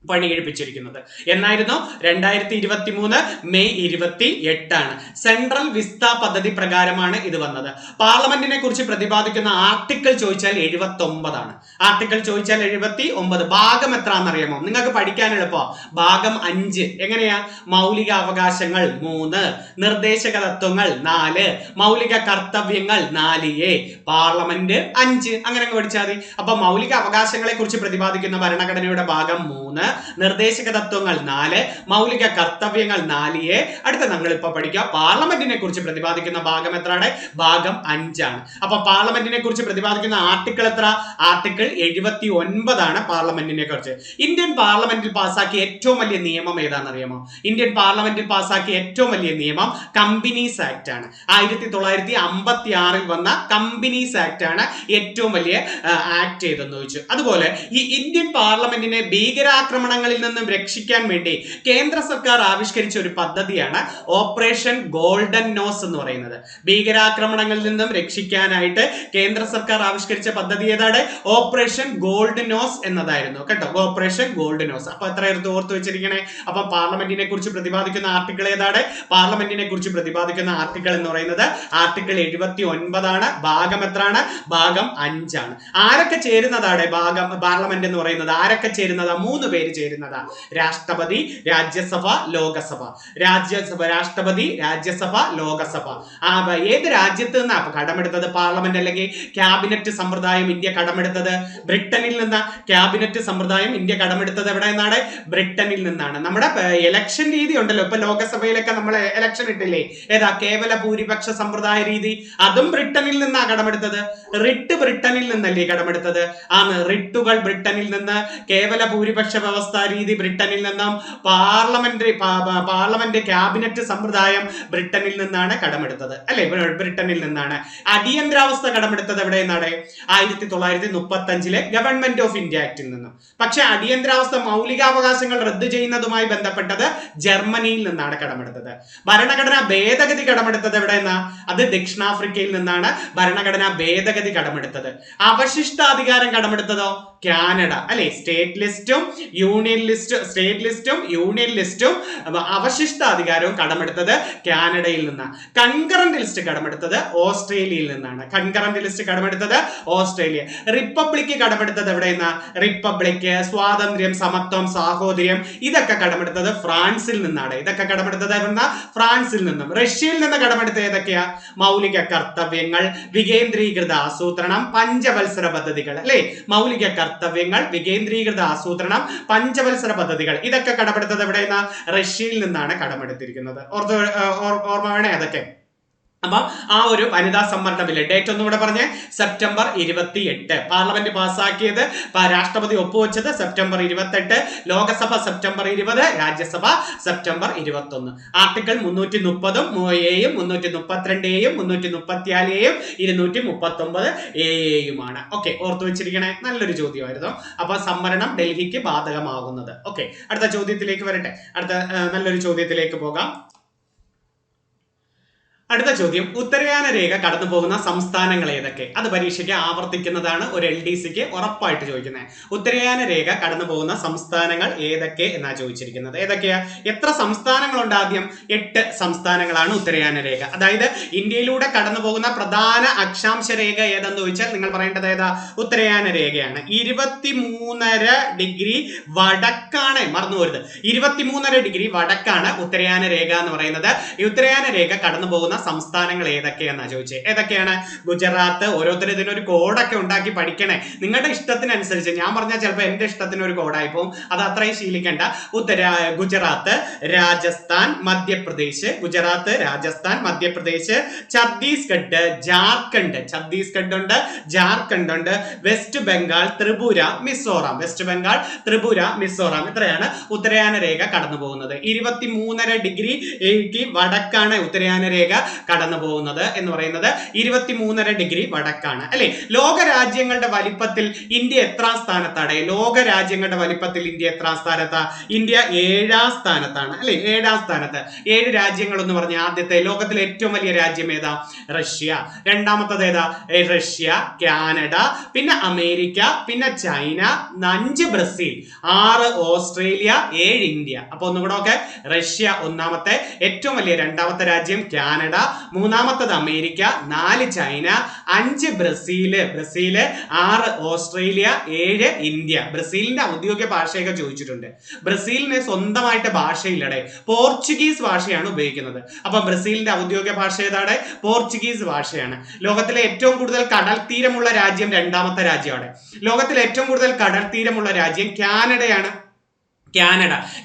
പണികഴിപ്പിച്ചിരിക്കുന്നത് എന്നായിരുന്നു? 2023 മെയ് 28 സെൻട്രൽ വിസ്ത പദ്ധതി പ്രകാരമാണ് ഇത് വന്നത്. പാർലമെന്റിനെ കുറിച്ച് പ്രതിപാദിക്കുന്ന ആർട്ടിക്കിൾ ചോദിച്ചാൽ 79 ആർട്ടിക്കിൾ ചോദിച്ചാൽ 79. ഭാഗം എത്രയാണെന്നറിയാമോ? നിങ്ങൾക്ക് പഠിക്കാൻ എളുപ്പം. ഭാഗം 5. എങ്ങനെയാ? മൗലിക അവകാശങ്ങൾ 3, നിർദ്ദേശക തത്വങ്ങൾ 4, മൗലിക കർത്തവ്യങ്ങൾ 4A, പാർലമെന്റ് 5. അങ്ങനെ പഠിച്ചാൽ മതി. അപ്പൊ മൗലിക അവകാശങ്ങളെ കുറിച്ച് പ്രതിപാദിക്കുന്ന ഭരണഘടനയുടെ ഭാഗം 3, നിർദ്ദേശക തത്വങ്ങൾ 4, മൗലിക കർത്തവ്യങ്ങൾ 4A. അടുത്ത നമ്മൾ ഇപ്പൊ പഠിക്കുക പാർലമെന്റിനെ കുറിച്ച് പ്രതിപാദിക്കുന്ന ഭാഗം എത്രയാണ്? ഭാഗം 5 ആണ്. അപ്പൊ പാർലമെന്റിനെ കുറിച്ച് പ്രതിപാദിക്കുന്ന ആർട്ടിക്കിൾ എത്ര? ആർട്ടിക്കിൾ 79 പാർലമെന്റിനെ കുറിച്ച്. ഇന്ത്യൻ പാർലമെന്റിൽ പാസാക്കിയ ഏറ്റവും വലിയ നിയമം ഏതാണെന്നറിയാമോ? ഇന്ത്യൻ പാർലമെന്റിൽ പാസാക്കിയ ഏറ്റവും വലിയ നിയമം കമ്പനീസ് ആക്ട് ആണ്. 1956 വന്ന കമ്പനീസ് ആക്ട് ആണ് ഏറ്റവും വലിയ ആക്ട് ഏതെന്ന് ചോദിച്ചു. അതുപോലെ ഈ ഇന്ത്യൻ പാർലമെന്റിനെ ഭീകരാക്രമണങ്ങളിൽ നിന്നും രക്ഷിക്കാൻ വേണ്ടി കേന്ദ്ര സർക്കാർ ആവിഷ്കരിച്ച ഒരു പദ്ധതിയാണ് ഓപ്പറേഷൻ ഗോൾഡൻ നോസ് എന്ന് പറയുന്നത്. ഭീകരാക്രമണങ്ങളിൽ നിന്നും രക്ഷിക്കാനായിട്ട് കേന്ദ്ര സർക്കാർ ആവിഷ്കരിച്ച പദ്ധതി ഏതാണ്? ഓപ്പറേഷൻ ഗോൾഡ് നോസ് എന്നതായിരുന്നു കേട്ടോ. Operation gold nose. അപ്പൊ എത്ര ഓർത്ത് വെച്ചിരിക്കണേ? അപ്പൊ പാർലമെന്റിനെ കുറിച്ച് പ്രതിപാദിക്കുന്ന ആർട്ടിക്കിൾ ഏതാണ്? പാർലമെന്റിനെ കുറിച്ച് പ്രതിപാദിക്കുന്ന ആർട്ടിക്കിൾ എന്ന് പറയുന്നത് ആർട്ടിക്കിൾ 79 ഭാഗം എത്രയാണ്? ഭാഗം 5. ആരൊക്കെ ചേരുന്നതാണ് ഭാഗം പാർലമെന്റ് എന്ന് പറയുന്നത്? ആരൊക്കെ ചേരുന്നതാ? 3 പേര് ചേരുന്നതാ. രാഷ്ട്രപതി, രാജ്യസഭ, ലോകസഭ. രാഷ്ട്രപതി, രാജ്യസഭ, ലോകസഭ. ഏത് രാജ്യത്ത് നിന്നാ കടമെടുത്തത് പാർലമെന്റ് അല്ലെങ്കിൽ ക്യാബിനറ്റ് സമ്പ്രദായം ഇന്ത്യ കടമെടുത്തത്? ബ്രിട്ടനിൽ നിന്ന്. ക്യാബിനറ്റ് സമ്പ്രദായം ഇന്ത്യ കടമെടുത്തത് എവിടെ നിന്നാണ്? ബ്രിട്ടനിൽ നിന്നാണ്. നമ്മുടെ ഇലക്ഷൻ രീതി ഉണ്ടല്ലോ, ഇപ്പൊ ലോകസഭയിലൊക്കെ നമ്മൾ ഇലക്ഷൻ ഇട്ടില്ലേ, ഏതാ? കേവല ഭൂരിപക്ഷ സമ്പ്രദായ രീതി. അതും ബ്രിട്ടനിൽ നിന്നാ കടമെടുത്തത്. റിട്ട് ബ്രിട്ടനിൽ നിന്നല്ലേ കടമെടുത്തത്? ആണ്. റിട്ടുകൾ ബ്രിട്ടനിൽ നിന്ന്, കേവല ഭൂരിപക്ഷ വ്യവസ്ഥ രീതി ബ്രിട്ടനിൽ നിന്നും, പാർലമെന്റ് ക്യാബിനറ്റ് സമ്പ്രദായം ബ്രിട്ടനിൽ നിന്നാണ് കടമെടുത്തത് അല്ലെ? ബ്രിട്ടനിൽ നിന്നാണ്. അടിയന്തരാവസ്ഥ കടമെടുത്തത് എവിടെ നിന്നാണ്? 1935 ഗവൺമെന്റ് ഓഫ് ഇന്ത്യ ആക്ടിൽ നിന്നും. പക്ഷെ അടിയന്തരാവസ്ഥ മൗലികാവകാശങ്ങൾ റദ്ദു ചെയ്യുന്നതുമായി ബന്ധപ്പെട്ടത് ജർമ്മനിയിൽ നിന്നാണ് കടമെടുത്തത്. ഭരണഘടനാ ഭേദഗതി കടമെടുത്തത് എവിടെ നിന്നാ? അത് ദക്ഷിണാഫ്രിക്കയിൽ നിന്നാണ് ഭരണഘടനാ ഭേദഗതി കടമെടുത്തത്. അവശിഷ്ടാധികാരം കടമെടുത്തതോ? കാനഡ അല്ലെ? സ്റ്റേറ്റ് ലിസ്റ്റും യൂണിയൻ ലിസ്റ്റും അവശിഷ്ടാധികാരവും കടമെടുത്തത് കാനഡയിൽ നിന്നാണ്. കൺകറന്റ് ലിസ്റ്റ് കടമെടുത്തത് ഓസ്ട്രേലിയയിൽ നിന്നാണ്. ഓസ്ട്രേലിയ. റിപ്പബ്ലിക് കടമെടുത്തത് എവിടെ നിന്നാ? റിപ്പബ്ലിക്, സ്വാതന്ത്ര്യം, സമത്വം, സാഹോദര്യം ഇതൊക്കെ കടമെടുത്തത് ഫ്രാൻസിൽ നിന്നാണ്. ഫ്രാൻസിൽ നിന്നും. റഷ്യയിൽ നിന്ന് കടമെടുത്തത് ഏതൊക്കെയാ? മൗലിക കർത്തവ്യങ്ങൾ, വികേന്ദ്രീകൃത ആസൂത്രണം, പഞ്ചവത്സര പദ്ധതികൾ അല്ലെ? മൗലിക കർത്തവ്യങ്ങൾ, വികേന്ദ്രീകൃത ആസൂത്രണം, പഞ്ചവത്സര പദ്ധതികൾ ഇതൊക്കെ കടമെടുത്തത് എവിടെയെന്നാ? റഷ്യയിൽ നിന്നാണ് കടമെടുത്തിരിക്കുന്നത്. ഓർമ്മ വേണേ അതൊക്കെ. അപ്പൊ ആ ഒരു വനിതാ സംവരണ ബില്ല് ഡേറ്റ് ഒന്നുകൂടെ പറഞ്ഞേ. സെപ്റ്റംബർ 28 പാർലമെന്റ് പാസ്സാക്കിയത്, രാഷ്ട്രപതി ഒപ്പുവെച്ചത് September 28, Lok Sabha September 20, Rajya Sabha September 21. Article 330 A-യും 332 A-യും 334 A-യും 239 A-യുമാണ്. ഓക്കെ, ഓർത്തു വെച്ചിരിക്കണേ. നല്ലൊരു ചോദ്യമായിരുന്നു. അപ്പൊ സംവരണം ഡൽഹിക്ക് ബാധകമാകുന്നത്. ഓക്കെ, അടുത്ത ചോദ്യത്തിലേക്ക് വരട്ടെ. അടുത്ത നല്ലൊരു ചോദ്യത്തിലേക്ക് പോകാം. അടുത്ത ചോദ്യം, ഉത്തരയാന രേഖ കടന്നു പോകുന്ന സംസ്ഥാനങ്ങൾ ഏതൊക്കെ? അത് പരീക്ഷയ്ക്ക് ആവർത്തിക്കുന്നതാണ്. ഒരു LDCക്ക് ഉറപ്പായിട്ട് ചോദിക്കുന്നത്. ഉത്തരയാന രേഖ കടന്നു പോകുന്ന സംസ്ഥാനങ്ങൾ ഏതൊക്കെ എന്നാ ചോദിച്ചിരിക്കുന്നത്. ഏതൊക്കെയാ? എത്ര സംസ്ഥാനങ്ങളുണ്ട്? ആദ്യം 8 സംസ്ഥാനങ്ങളാണ് ഉത്തരയാന രേഖ. അതായത് ഇന്ത്യയിലൂടെ കടന്നു പോകുന്ന പ്രധാന അക്ഷാംശ രേഖ ഏതെന്ന് ചോദിച്ചാൽ നിങ്ങൾ പറയേണ്ടത് ഏതാ? ഉത്തരയാന രേഖയാണ്. 23.5 ഡിഗ്രി വടക്കാണ്, മറന്നു പോരുത്. 23.5 ഡിഗ്രി വടക്കാണ് ഉത്തരയാന രേഖ എന്ന് പറയുന്നത്. ഈ ഉത്തരയാന രേഖ കടന്നു പോകുന്ന പോകുന്ന സംസ്ഥാനങ്ങൾ ഏതൊക്കെയാണെന്നാ ചോദിച്ചത്. ഏതൊക്കെയാണ്? ഗുജറാത്ത്. ഓരോരുത്തരും ഇതിനൊരു കോഡൊക്കെ ഉണ്ടാക്കി പഠിക്കണേ, നിങ്ങളുടെ ഇഷ്ടത്തിനനുസരിച്ച്. ഞാൻ പറഞ്ഞാൽ ചിലപ്പോൾ എന്റെ ഇഷ്ടത്തിന് ഒരു കോഡായി പോകും, അത് അത്രയും ശീലിക്കേണ്ട. ഗുജറാത്ത്, രാജസ്ഥാൻ, മധ്യപ്രദേശ്. ഗുജറാത്ത്, രാജസ്ഥാൻ, മധ്യപ്രദേശ്, ഛത്തീസ്ഗഡ്, ജാർഖണ്ഡ്. ഛത്തീസ്ഗഡ് ഉണ്ട്, ജാർഖണ്ഡ് ഉണ്ട്, വെസ്റ്റ് ബംഗാൾ, ത്രിപുര, മിസോറാം. വെസ്റ്റ് ബംഗാൾ, ത്രിപുര, മിസോറാം. ഇത്രയാണ് ഉത്തരയാന രേഖ കടന്നു പോകുന്നത്. 23.5 ഡിഗ്രിക്ക് വടക്കാണ് ഉത്തരയാന രേഖ കടന്നു പോകുന്നത് എന്ന് പറയുന്നത്. 23.5 ഡിഗ്രി വടക്കാണ് അല്ലെ. ലോക രാജ്യങ്ങളുടെ വലിപ്പത്തിൽ ഇന്ത്യ എത്രാം സ്ഥാനത്താണ്? ലോക രാജ്യങ്ങളുടെ വലിപ്പത്തിൽ ഇന്ത്യ എത്രാം സ്ഥാനത്താ? ഇന്ത്യ 7ാം സ്ഥാനത്താണ് അല്ലെ. 7ാം സ്ഥാനത്ത്. 7 രാജ്യങ്ങൾ എന്ന് പറഞ്ഞ ആദ്യത്തെ ലോകത്തിലെ ഏറ്റവും വലിയ രാജ്യം ഏതാ? റഷ്യ. രണ്ടാമത്തത് ഏതാ? റഷ്യ, കാനഡ, പിന്നെ അമേരിക്ക, പിന്നെ ചൈന, 5 ബ്രസീൽ, 6 ഓസ്ട്രേലിയ, 7 ഇന്ത്യ. അപ്പൊ ഒന്നുകൂടെ ഒക്കെ. റഷ്യ ഒന്നാമത്തെ ഏറ്റവും വലിയ, രണ്ടാമത്തെ രാജ്യം കാനഡ, മൂന്നാമത്തത് America, 4 China, 5 Brazil, 6 Australia, 7 India. ബ്രസീലിന്റെ ഔദ്യോഗിക ഭാഷയൊക്കെ ചോദിച്ചിട്ടുണ്ട്. ബ്രസീലിന് സ്വന്തമായിട്ട് ഭാഷയില്ലടെ, പോർച്ചുഗീസ് ഭാഷയാണ് ഉപയോഗിക്കുന്നത്. അപ്പൊ ബ്രസീലിന്റെ ഔദ്യോഗിക ഭാഷ ഏതാണ്? പോർച്ചുഗീസ് ഭാഷയാണ്. ലോകത്തിലെ ഏറ്റവും കൂടുതൽ കടൽ തീരമുള്ള രാജ്യം രണ്ടാമത്തെ രാജ്യമാണ്. ലോകത്തിലെ ഏറ്റവും കൂടുതൽ കടൽ തീരമുള്ള രാജ്യം കാനഡയാണ്.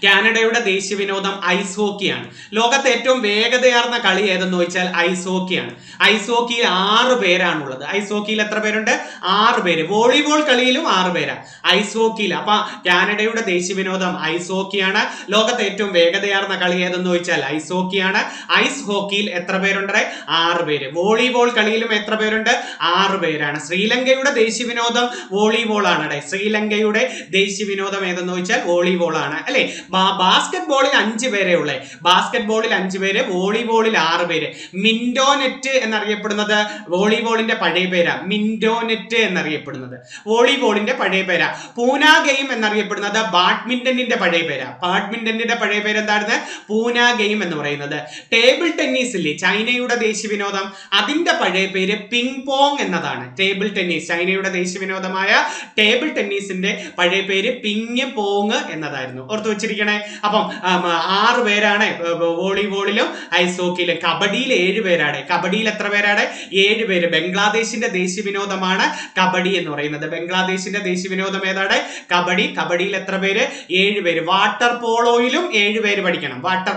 കാനഡയുടെ ദേശീയ വിനോദം ഐസ് ഹോക്കിയാണ്. ലോകത്തെ ഏറ്റവും വേഗതയാർന്ന കളി ഏതെന്ന് ചോദിച്ചാൽ ഐസ് ഹോക്കിയാണ്. ഐസ് ഹോക്കിയിൽ 6 പേരാണുള്ളത്. ഐസ് ഹോക്കിയിൽ എത്ര പേരുണ്ട്? 6 പേര്. വോളിബോൾ കളിയിലും 6 പേരാണ് ഐസ് ഹോക്കിയിൽ. അപ്പൊ കാനഡയുടെ ദേശീയ വിനോദം ഐസ് ഹോക്കിയാണ്. ലോകത്തെ ഏറ്റവും വേഗതയാർന്ന കളി ഏതെന്ന് ചോദിച്ചാൽ ഐസ് ഹോക്കിയാണ്. ഐസ് ഹോക്കിയിൽ എത്ര പേരുണ്ട്? 6 പേര്. വോളിബോൾ കളിയിലും എത്ര പേരുണ്ട്? 6 പേരാണ്. ശ്രീലങ്കയുടെ ദേശീയ വിനോദം വോളിബോൾ ആണ്. ശ്രീലങ്കയുടെ ദേശീയ വിനോദം ഏതെന്ന് ചോദിച്ചാൽ വോളിബോൾ ആണ് അല്ലെ. ബാസ്കറ്റ് ബോളിൽ 5 പേരെ ഉള്ളേ. ബാസ്കറ്റ് ബോളിൽ 5 പേര്, വോളിബോളിൽ 6 പേര്. മിൻഡോനെറ്റ് എന്നറിയപ്പെടുന്നത് വോളിബോളിന്റെ പഴയ പേരാ. മിൻഡോനെറ്റ് എന്നറിയപ്പെടുന്നത് വോളിബോളിന്റെ പഴയ പേരാ. പൂന ഗെയിം എന്നറിയപ്പെടുന്നത് ബാഡ്മിന്റണിന്റെ പഴയ പേരാ. ബാഡ്മിന്റണിന്റെ പഴയ പേര് എന്തായിരുന്നു? പൂന ഗെയിം എന്ന് പറയുന്നത്. ടേബിൾ ടെന്നീസ് ഇല്ലേ, ചൈനയുടെ ദേശീയ വിനോദം, അതിന്റെ പഴയ പേര് പിങ് പോങ് എന്നതാണ്. ടേബിൾ ടെന്നീസ്, ചൈനയുടെ ദേശീയ വിനോദമായ ടേബിൾ ടെന്നീസിന്റെ പഴയ പേര് പിങ് പോങ് എന്നതായിരുന്നു. ഓർത്തു വെച്ചിരിക്കണേ. അപ്പം 6 പേരാണ് വോളിബോളിലും ഐസ് ഹോക്കിയിലും. കബഡിയിൽ 7 പേരാണ്. കബഡിയിൽ എത്ര പേരാണ്? 7 പേര്. ബംഗ്ലാദേശിന്റെ ദേശീയ വിനോദമാണ് കബഡി എന്ന് പറയുന്നത്. ബംഗ്ലാദേശിന്റെ ദേശീയ വിനോദം ഏതാണ്? കബഡി. കബഡിയിൽ എത്ര പേര്? 7 പേര്. വാട്ടർ പോളോയിലും 7 പേര് പഠിക്കണം. വാട്ടർ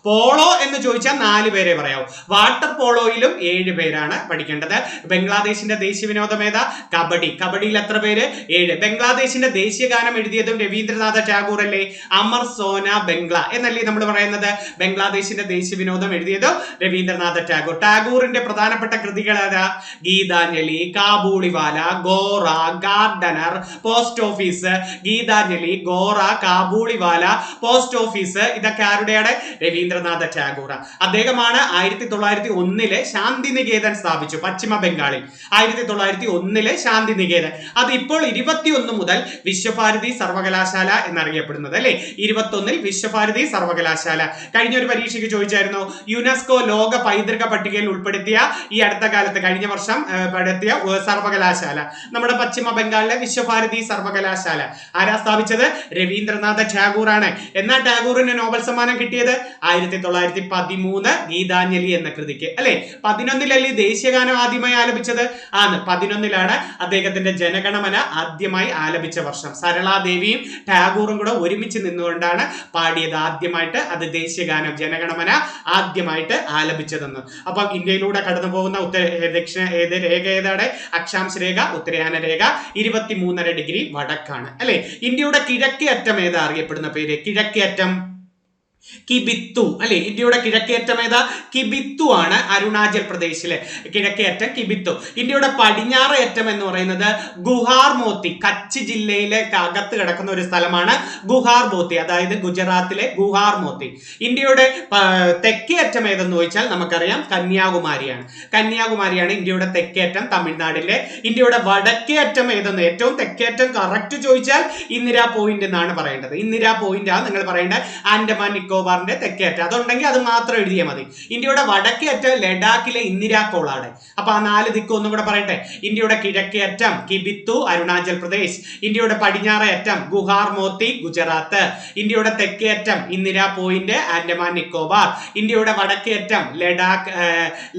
പോളോ എന്ന് ചോദിച്ചാൽ 4 പേരെ പറയാവൂ. വാട്ടർ പോളോയിലും 7 പേരാണ് പഠിക്കേണ്ടത്. ബംഗ്ലാദേശിന്റെ ദേശീയ വിനോദം ഏതാ? കബഡി. കബഡിയിൽ എത്ര പേര്? 7. ബംഗ്ലാദേശിന്റെ ദേശീയ ഗാനം എഴുതിയതും രവീന്ദ്രനാഥ ടാഗോർ അല്ലേ? അമർ സോന ബംഗ്ല എന്നല്ലേ നമ്മൾ പറയുന്നത്. ബംഗ്ലാദേശിന്റെ ദേശീയ വിനോദം എഴുതിയത് രവീന്ദ്രനാഥ ടാഗോർ. ടാഗോറിന്റെ പ്രധാനപ്പെട്ട കൃതികൾ ഏതാ? Geethanjali, Kabuliwala, Gora, Gardner, post office. Geethanjali, Gora, Kabuliwala, post office, ഇതൊക്കെ ആരുടെയാണ്? രവീന്ദ്രനാഥ ടാഗോർ. അദ്ദേഹമാണ് 1901 ശാന്തിനികേതൻ സ്ഥാപിച്ചു പശ്ചിമ ബംഗാളിൽ. 1901 ശാന്തിനികേതൻ. അത് ഇപ്പോൾ 21 മുതൽ വിശ്വഭാരതി സർവകലാശാല എന്നറിയപ്പെടുന്നത് അല്ലെ. 21 വിശ്വഭാരതി സർവകലാശാല. കഴിഞ്ഞ ഒരു പരീക്ഷയ്ക്ക് ചോദിച്ചായിരുന്നു, യുനെസ്കോ ലോക പൈതൃക പട്ടികയിൽ ഉൾപ്പെടുത്തിയ ഈ അടുത്ത കാലത്ത് കഴിഞ്ഞ വർഷം പെടുത്തിയ സർവകലാശാല നമ്മുടെ പശ്ചിമ ബംഗാളിലെ വിശ്വഭാരതി സർവകലാശാല ആരാ സ്ഥാപിച്ചത്? രവീന്ദ്രനാഥ ടാഗോർ ആണ്. എന്നാൽ ടാഗോറിന് നോബൽ സമ്മാനം കിട്ടിയത് 1913 ഗീതാഞ്ജലി എന്ന കൃതിക്ക് അല്ലെ. 11 ദേശീയഗാനം ആദ്യമായി ആലപിച്ചത്? 11 അദ്ദേഹത്തിന്റെ ജനഗണമന ആദ്യമായി ആലപിച്ച വർഷം. സരളാദേവിയും ടാഗോറും കൂടെ ഒരുമിച്ച് നിന്നുകൊണ്ടാണ് പാടിയത് ആദ്യമായിട്ട്. അത് ദേശീയഗാനം ജനഗണമന ആദ്യമായിട്ട് ആലപിച്ചതെന്ന്. അപ്പം ഇന്ത്യയിലൂടെ കടന്നു പോകുന്ന രേഖ ഏതാണ്? അക്ഷാംശ രേഖ, ഉത്തരയാന രേഖ. 23.5 ഡിഗ്രി വടക്കാണ് അല്ലെ. ഇന്ത്യയുടെ കിഴക്കേ അറ്റം ഏതാ അറിയപ്പെടുന്ന പേര്? കിഴക്കേ അറ്റം കിബിത്തു അല്ലെ. ഇന്ത്യയുടെ കിഴക്കേറ്റം ഏതാ? കിബിത്തു ആണ്. അരുണാചൽ പ്രദേശിലെ കിഴക്കേറ്റം കിബിത്തു. ഇന്ത്യയുടെ പടിഞ്ഞാറേ അറ്റം എന്ന് പറയുന്നത് ഗുഹാർ മോത്തി, കച്ച് ജില്ലയിലെ അകത്ത് കിടക്കുന്ന ഒരു സ്ഥലമാണ് ഗുഹാർ മോത്തി, അതായത് ഗുജറാത്തിലെ ഗുഹാർ മോത്തി. ഇന്ത്യയുടെ തെക്കേ അറ്റം ഏതെന്ന് ചോദിച്ചാൽ നമുക്കറിയാം കന്യാകുമാരിയാണ്. കന്യാകുമാരിയാണ് ഇന്ത്യയുടെ തെക്കേ അറ്റം, തമിഴ്നാടിലെ. ഇന്ത്യയുടെ വടക്കേ അറ്റം ഏതെന്ന്, ഏറ്റവും തെക്കേ അറ്റം കറക്റ്റ് ചോദിച്ചാൽ ഇന്ദിരാ പോയിന്റ് എന്നാണ് പറയേണ്ടത്. ഇന്ദിരാ പോയിന്റ് ആണ് നിങ്ങൾ പറയേണ്ടത്. ആൻഡമാൻ നിക്കോബാർ നിക്കോബാറിന്റെ തെക്കേ അറ്റം. അതുണ്ടെങ്കിൽ അത് മാത്രം എഴുതിയാൽ മതി. ഇന്ത്യയുടെ വടക്കേ അറ്റം ലഡാക്കിലെ ഇന്ദിരാക്കോളാണ്. അപ്പൊ ആ 4 ദിക്ക് ഒന്നും കൂടെ പറയട്ടെ. ഇന്ത്യയുടെ കിഴക്കേ അറ്റം കിബിത്തു അരുണാചൽ പ്രദേശ്, ഇന്ത്യയുടെ പടിഞ്ഞാറേ അറ്റം ഗുഹാർ മോത്തി ഗുജറാത്ത്, ഇന്ത്യയുടെ തെക്കേ അറ്റം ഇന്ദിരാ പോയിന്റ് ആൻഡമാൻ നിക്കോബാർ, ഇന്ത്യയുടെ വടക്കേ അറ്റം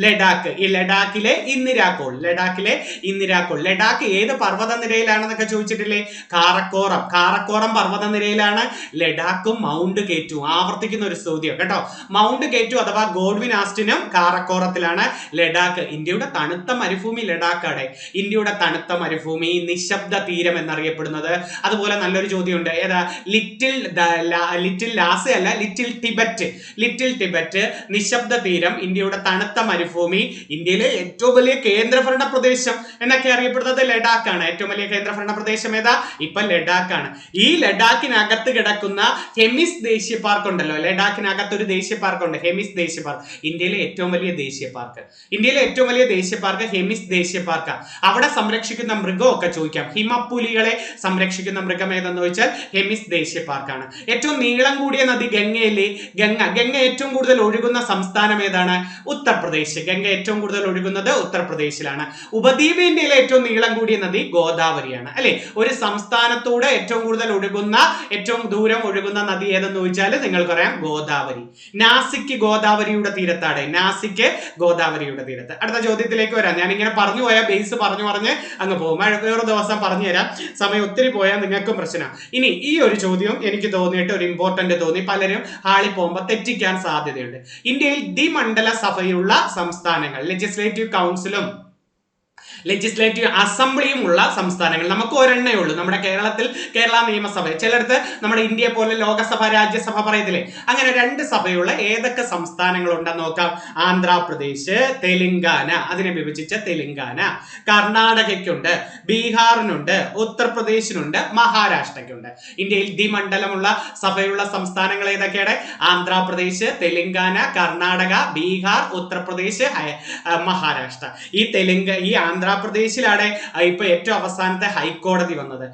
ലഡാക്ക് ഈ ലഡാക്കിലെ ഇന്ദിരാക്കോൾ. ലഡാക്ക് ഏത് പർവ്വത നിരയിലാണെന്നൊക്കെ ചോദിച്ചിട്ടില്ലേ? കാറക്കോറം പർവ്വത നിരയിലാണ് ലഡാക്കും മൗണ്ട് കേറ്റു. ആവർത്തിക്കുന്ന ഒരു ചോദ്യം കേട്ടോ. മൗണ്ട് കേറ്റു അഥവാ ഗോഡ്വിൻ ആസ്റ്റിനും കാറക്കോറത്തിലാണ്. ലഡാക്ക് ഇന്ത്യയുടെ തണുത്ത മരുഭൂമി ലഡാക്കാണ്. ഇന്ത്യയുടെ തണുത്ത മരുഭൂമി, നിശബ്ദ തീരം എന്നറിയപ്പെടുന്നത്. അതുപോലെ നല്ലൊരു ചോദ്യമുണ്ട്, ഏതാ? ലിറ്റിൽ ലാസ അല്ല, ലിറ്റിൽ ടിബറ്റ് നിശബ്ദ തീരം, ഇന്ത്യയുടെ തണുത്ത മരുഭൂമി, ഇന്ത്യയിലെ ഏറ്റവും വലിയ കേന്ദ്രഭരണ പ്രദേശം എന്നൊക്കെ അറിയപ്പെടുന്നത് ലഡാക്കാണ്. ഏറ്റവും വലിയ കേന്ദ്രഭരണ പ്രദേശം ഏതാ? ഇപ്പൊ ലഡാക്കാണ്. ഈ ലഡാക്കിനകത്ത് കിടക്കുന്ന ഹെമിസ് ദേശീയ പാർക്ക് ഉണ്ടല്ലോ, ലഡാക്കിനകത്ത് ഒരു ദേശീയ പാർക്ക് ഉണ്ട്, ഹെമിസ് ദേശീയ പാർക്ക്. ഇന്ത്യയിലെ ഏറ്റവും വലിയ ദേശീയ പാർക്ക് ഹെമിസ് ദേശീയ പാർക്ക്. അവിടെ സംരക്ഷിക്കുന്ന മൃഗമൊക്കെ ചോദിക്കാം. ഹിമപ്പുലികളെ സംരക്ഷിക്കുന്ന മൃഗം ഏതെന്ന് ചോദിച്ചാൽ ഹെമിസ് ദേശീയ പാർക്കാണ്. ഏറ്റവും നീളം കൂടിയ നദി ഗംഗയിലെ ഗംഗ ഏറ്റവും കൂടുതൽ ഒഴുകുന്ന സംസ്ഥാനം ഏതാണ്? ഉത്തർപ്രദേശ്. ഗംഗ ഏറ്റവും കൂടുതൽ ഒഴുകുന്നത് ഉത്തർപ്രദേശിലാണ്. ഉപദ്വീപ് ഇന്ത്യയിലെ ഏറ്റവും നീളം കൂടിയ നദി ഗോദാവരിയാണ് അല്ലെ. ഒരു സംസ്ഥാനത്തൂടെ ഏറ്റവും കൂടുതൽ ഒഴുകുന്ന, ഏറ്റവും ദൂരം ഒഴുകുന്ന നദി ഏതെന്ന് ചോദിച്ചാൽ നിങ്ങൾക്കറിയാം, ഗോദാവരി. നാസിക് ഗോദാവരിയുടെ തീരത്താണ്. അടുത്ത ചോദ്യത്തിലേക്ക് വരാം. ഞാനിങ്ങനെ പറഞ്ഞു പോയാൽ ബേസ് പറഞ്ഞു അങ്ങ് പോകും. വേറെ ദിവസം പറഞ്ഞുതരാം, സമയം ഒത്തിരി പോയാൽ നിങ്ങൾക്കും പ്രശ്നം. ഇനി ഈ ഒരു ചോദ്യം എനിക്ക് തോന്നിയിട്ട് ഒരു ഇമ്പോർട്ടന്റ് തോന്നി, പലരും ഹാളിൽ പോകുമ്പോൾ തെറ്റിക്കാൻ സാധ്യതയുണ്ട്. ഇന്ത്യയിൽ ദ്വിമണ്ഡല സഭയുള്ള സംസ്ഥാനങ്ങൾ, ലെജിസ്ലേറ്റീവ് കൗൺസിലും ലെജിസ്ലേറ്റീവ് അസംബ്ലിയും ഉള്ള സംസ്ഥാനങ്ങൾ നമുക്ക് ഒരെണ്ണേ ഉള്ളൂ. നമ്മുടെ കേരളത്തിൽ കേരള നിയമസഭ, ചിലടത്ത് നമ്മുടെ ഇന്ത്യയെ പോലെ ലോകസഭ രാജ്യസഭ പറയത്തില്ലേ, അങ്ങനെ 2 സഭയുള്ള ഏതൊക്കെ സംസ്ഥാനങ്ങൾ ഉണ്ടെന്ന് നോക്കാം. ആന്ധ്രാപ്രദേശ്, തെലുങ്കാന, അതിനെ വിഭജിച്ച തെലുങ്കാന, കർണാടകയ്ക്കുണ്ട്, ബീഹാറിനുണ്ട്, ഉത്തർപ്രദേശിനുണ്ട്, മഹാരാഷ്ട്രയ്ക്കുണ്ട്. ഇന്ത്യയിൽ ദ്വിമണ്ഡലമുള്ള സഭയുള്ള സംസ്ഥാനങ്ങൾ ഏതൊക്കെയാണ്? ആന്ധ്രാപ്രദേശ്, തെലുങ്കാന, കർണാടക, ബീഹാർ, ഉത്തർപ്രദേശ്, മഹാരാഷ്ട്ര. ഈ ആന്ധ്രാപ്രദേശിലാണ് ഇപ്പൊ ഏറ്റവും അവസാനത്തെ ഹൈക്കോടതി വന്നത്.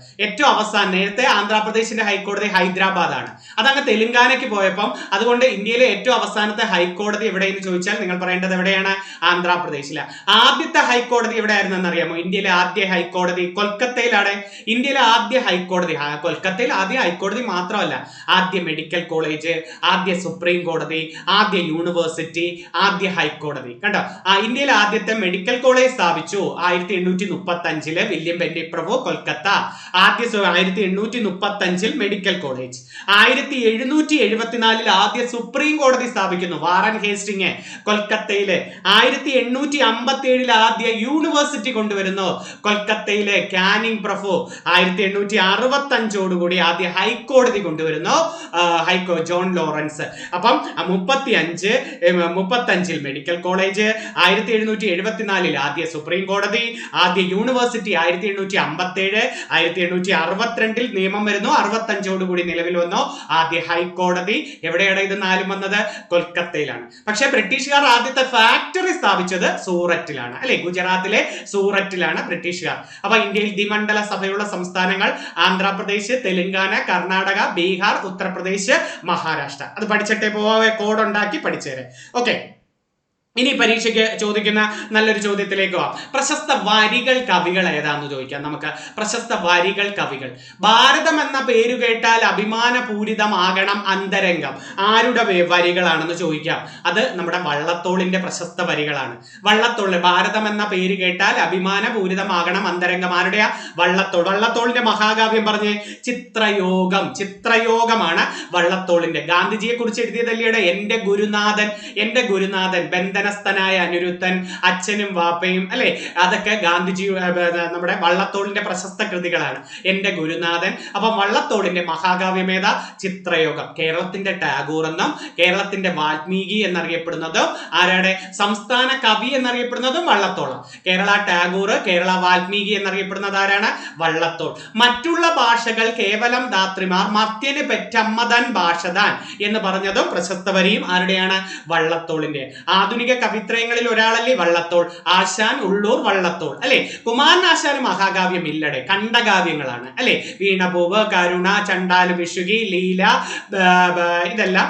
നേരത്തെ ആന്ധ്രാപ്രദേശിന്റെ ഹൈക്കോടതി ഹൈദരാബാദ് ആണ്, അതങ്ങ് തെലുങ്കാനയ്ക്ക് പോയപ്പം. അതുകൊണ്ട് ഇന്ത്യയിലെ ഏറ്റവും അവസാനത്തെ ഹൈക്കോടതി എവിടെയെന്ന് ചോദിച്ചാൽ നിങ്ങൾ പറയേണ്ടത് എവിടെയാണ്? ആന്ധ്രാപ്രദേശിലാണ്. ആദ്യത്തെ ഹൈക്കോടതി എവിടെയായിരുന്നു എന്നറിയാമോ? ഇന്ത്യയിലെ ആദ്യ ഹൈക്കോടതി കൊൽക്കത്തയിലാണ്. ഇന്ത്യയിലെ ആദ്യ ഹൈക്കോടതി കൊൽക്കത്തയിൽ. ആദ്യ ഹൈക്കോടതി മാത്രമല്ല, ആദ്യ മെഡിക്കൽ കോളേജ്, ആദ്യ സുപ്രീം കോടതി, ആദ്യ യൂണിവേഴ്സിറ്റി, ആദ്യ ഹൈക്കോടതി. കണ്ടോ? ഇന്ത്യയിലെ ആദ്യത്തെ മെഡിക്കൽ കോളേജ് സ്ഥാപിച്ചു 1835 വില്യം ബെന്നി പ്രഭു, കൊൽക്കത്ത. 1835 medical college. 1774 ആദ്യ സുപ്രീം കോടതി സ്ഥാപിക്കുന്നു, വാറൻ ഹേസ്റ്റിംഗ്, കൊൽക്കത്തയില്. 1857 ആദ്യ യൂണിവേഴ്സിറ്റി കൊണ്ടുവരുന്നു, കൊൽക്കത്തയിലെ കാനിങ് പ്രഭു. 1865 ആദ്യ ഹൈക്കോടതി കൊണ്ടുവരുന്നു, ജോൺ ലോറൻസ്. അപ്പം 35 മെഡിക്കൽ കോളേജ്, 1774 ആദ്യ സുപ്രീം കോടതി, ആദ്യ യൂണിവേഴ്സിറ്റി 1857, 1862 നിയമം വരുന്നു, 65 നിലവിൽ വന്നു ആദ്യ ഹൈക്കോടതി. എവിടെയാണ് ഇത് 4 വന്നത്? കൊൽക്കത്തയിലാണ്. പക്ഷെ ബ്രിട്ടീഷുകാർ ആദ്യത്തെ ഫാക്ടറി സ്ഥാപിച്ചത് സൂററ്റിലാണ് അല്ലെ, ഗുജറാത്തിലെ സൂററ്റിലാണ് ബ്രിട്ടീഷുകാർ. അപ്പൊ ഇന്ത്യയിൽ ദ്വിമണ്ഡല സഭയുള്ള സംസ്ഥാനങ്ങൾ ആന്ധ്രാപ്രദേശ്, തെലുങ്കാന, കർണാടക, ബീഹാർ, ഉത്തർപ്രദേശ്, മഹാരാഷ്ട്ര. അത് പഠിച്ചിട്ടേ പോവാതെ, കോഡ് ഉണ്ടാക്കി പഠിച്ചേരെ. ഓക്കെ, ഇനി പരീക്ഷയ്ക്ക് ചോദിക്കുന്ന നല്ലൊരു ചോദ്യത്തിലേക്ക് പോവാം. പ്രശസ്ത വരികൾ കവികൾ ഏതാന്ന് ചോദിക്കാം നമുക്ക്. പ്രശസ്ത വരികൾ കവികൾ. ഭാരതം എന്ന പേരു കേട്ടാൽ അഭിമാനപൂരിതമാകണം അന്തരംഗം. ആരുടെ വരികളാണെന്ന് ചോദിക്കാം. അത് നമ്മുടെ വള്ളത്തോളിന്റെ പ്രശസ്ത വരികളാണ്. വള്ളത്തോളിന്റെ ഭാരതം എന്ന പേര് കേട്ടാൽ അഭിമാനപൂരിതമാകണം അന്തരംഗം. ആരുടെയാ? വള്ളത്തോളിന്റെ മഹാകാവ്യം പറഞ്ഞേ, ചിത്രയോഗമാണ് വള്ളത്തോളിന്റെ. ഗാന്ധിജിയെ കുറിച്ച് എഴുതിയതല്ലേ എന്റെ ഗുരുനാഥൻ, ബന്ധനസ്ഥനായ അനിരുദ്ധൻ, അച്ഛനും വാപ്പയും അല്ലെ, അതൊക്കെ ഗാന്ധിജി നമ്മുടെ വള്ളത്തോളിന്റെ പ്രശസ്ത കൃതികളാണ്. എന്റെ ഗുരുനാഥൻ. അപ്പൊ വള്ളത്തോളിന്റെ മഹാകാവ്യം ഏതാ? ചിത്രയോഗം. കേരളത്തിന്റെ ടാഗോർ എന്നും കേരളത്തിന്റെ വാൽമീകി എന്നറിയപ്പെടുന്നതും ആരാടെ? സംസ്ഥാന കവി എന്നറിയപ്പെടുന്നതും വള്ളത്തോളം. കേരള ടാഗോർ, കേരള വാൽമീകി എന്നറിയപ്പെടുന്നത് ആരാണ്? വള്ളത്തോൾ. മറ്റുള്ള ഭാഷകൾ കേവലം ധാത്രിമാർ, മർത്യന് പെറ്റമ്മതൻ ഭാഷതാൻ എന്ന് പറഞ്ഞതും പ്രശസ്ത വരിയും ആരുടെയാണ്? വള്ളത്തോളിന്റെ. ആധുനിക കവിത്രയങ്ങളിൽ ഒരാളല്ലേ വള്ളത്തോൾ. ആശാൻ ഉള്ളൂർ വള്ളത്തോൾ അല്ലെ. കുമാരനാശാന് മഹാകാവ്യം ഇല്ലടെ, ഖണ്ഡകാവ്യങ്ങളാണ് അല്ലെ. വീണപൂവ്, കരുണ, ചണ്ടാല വിഷുകി, ലീല, ഇതെല്ലാം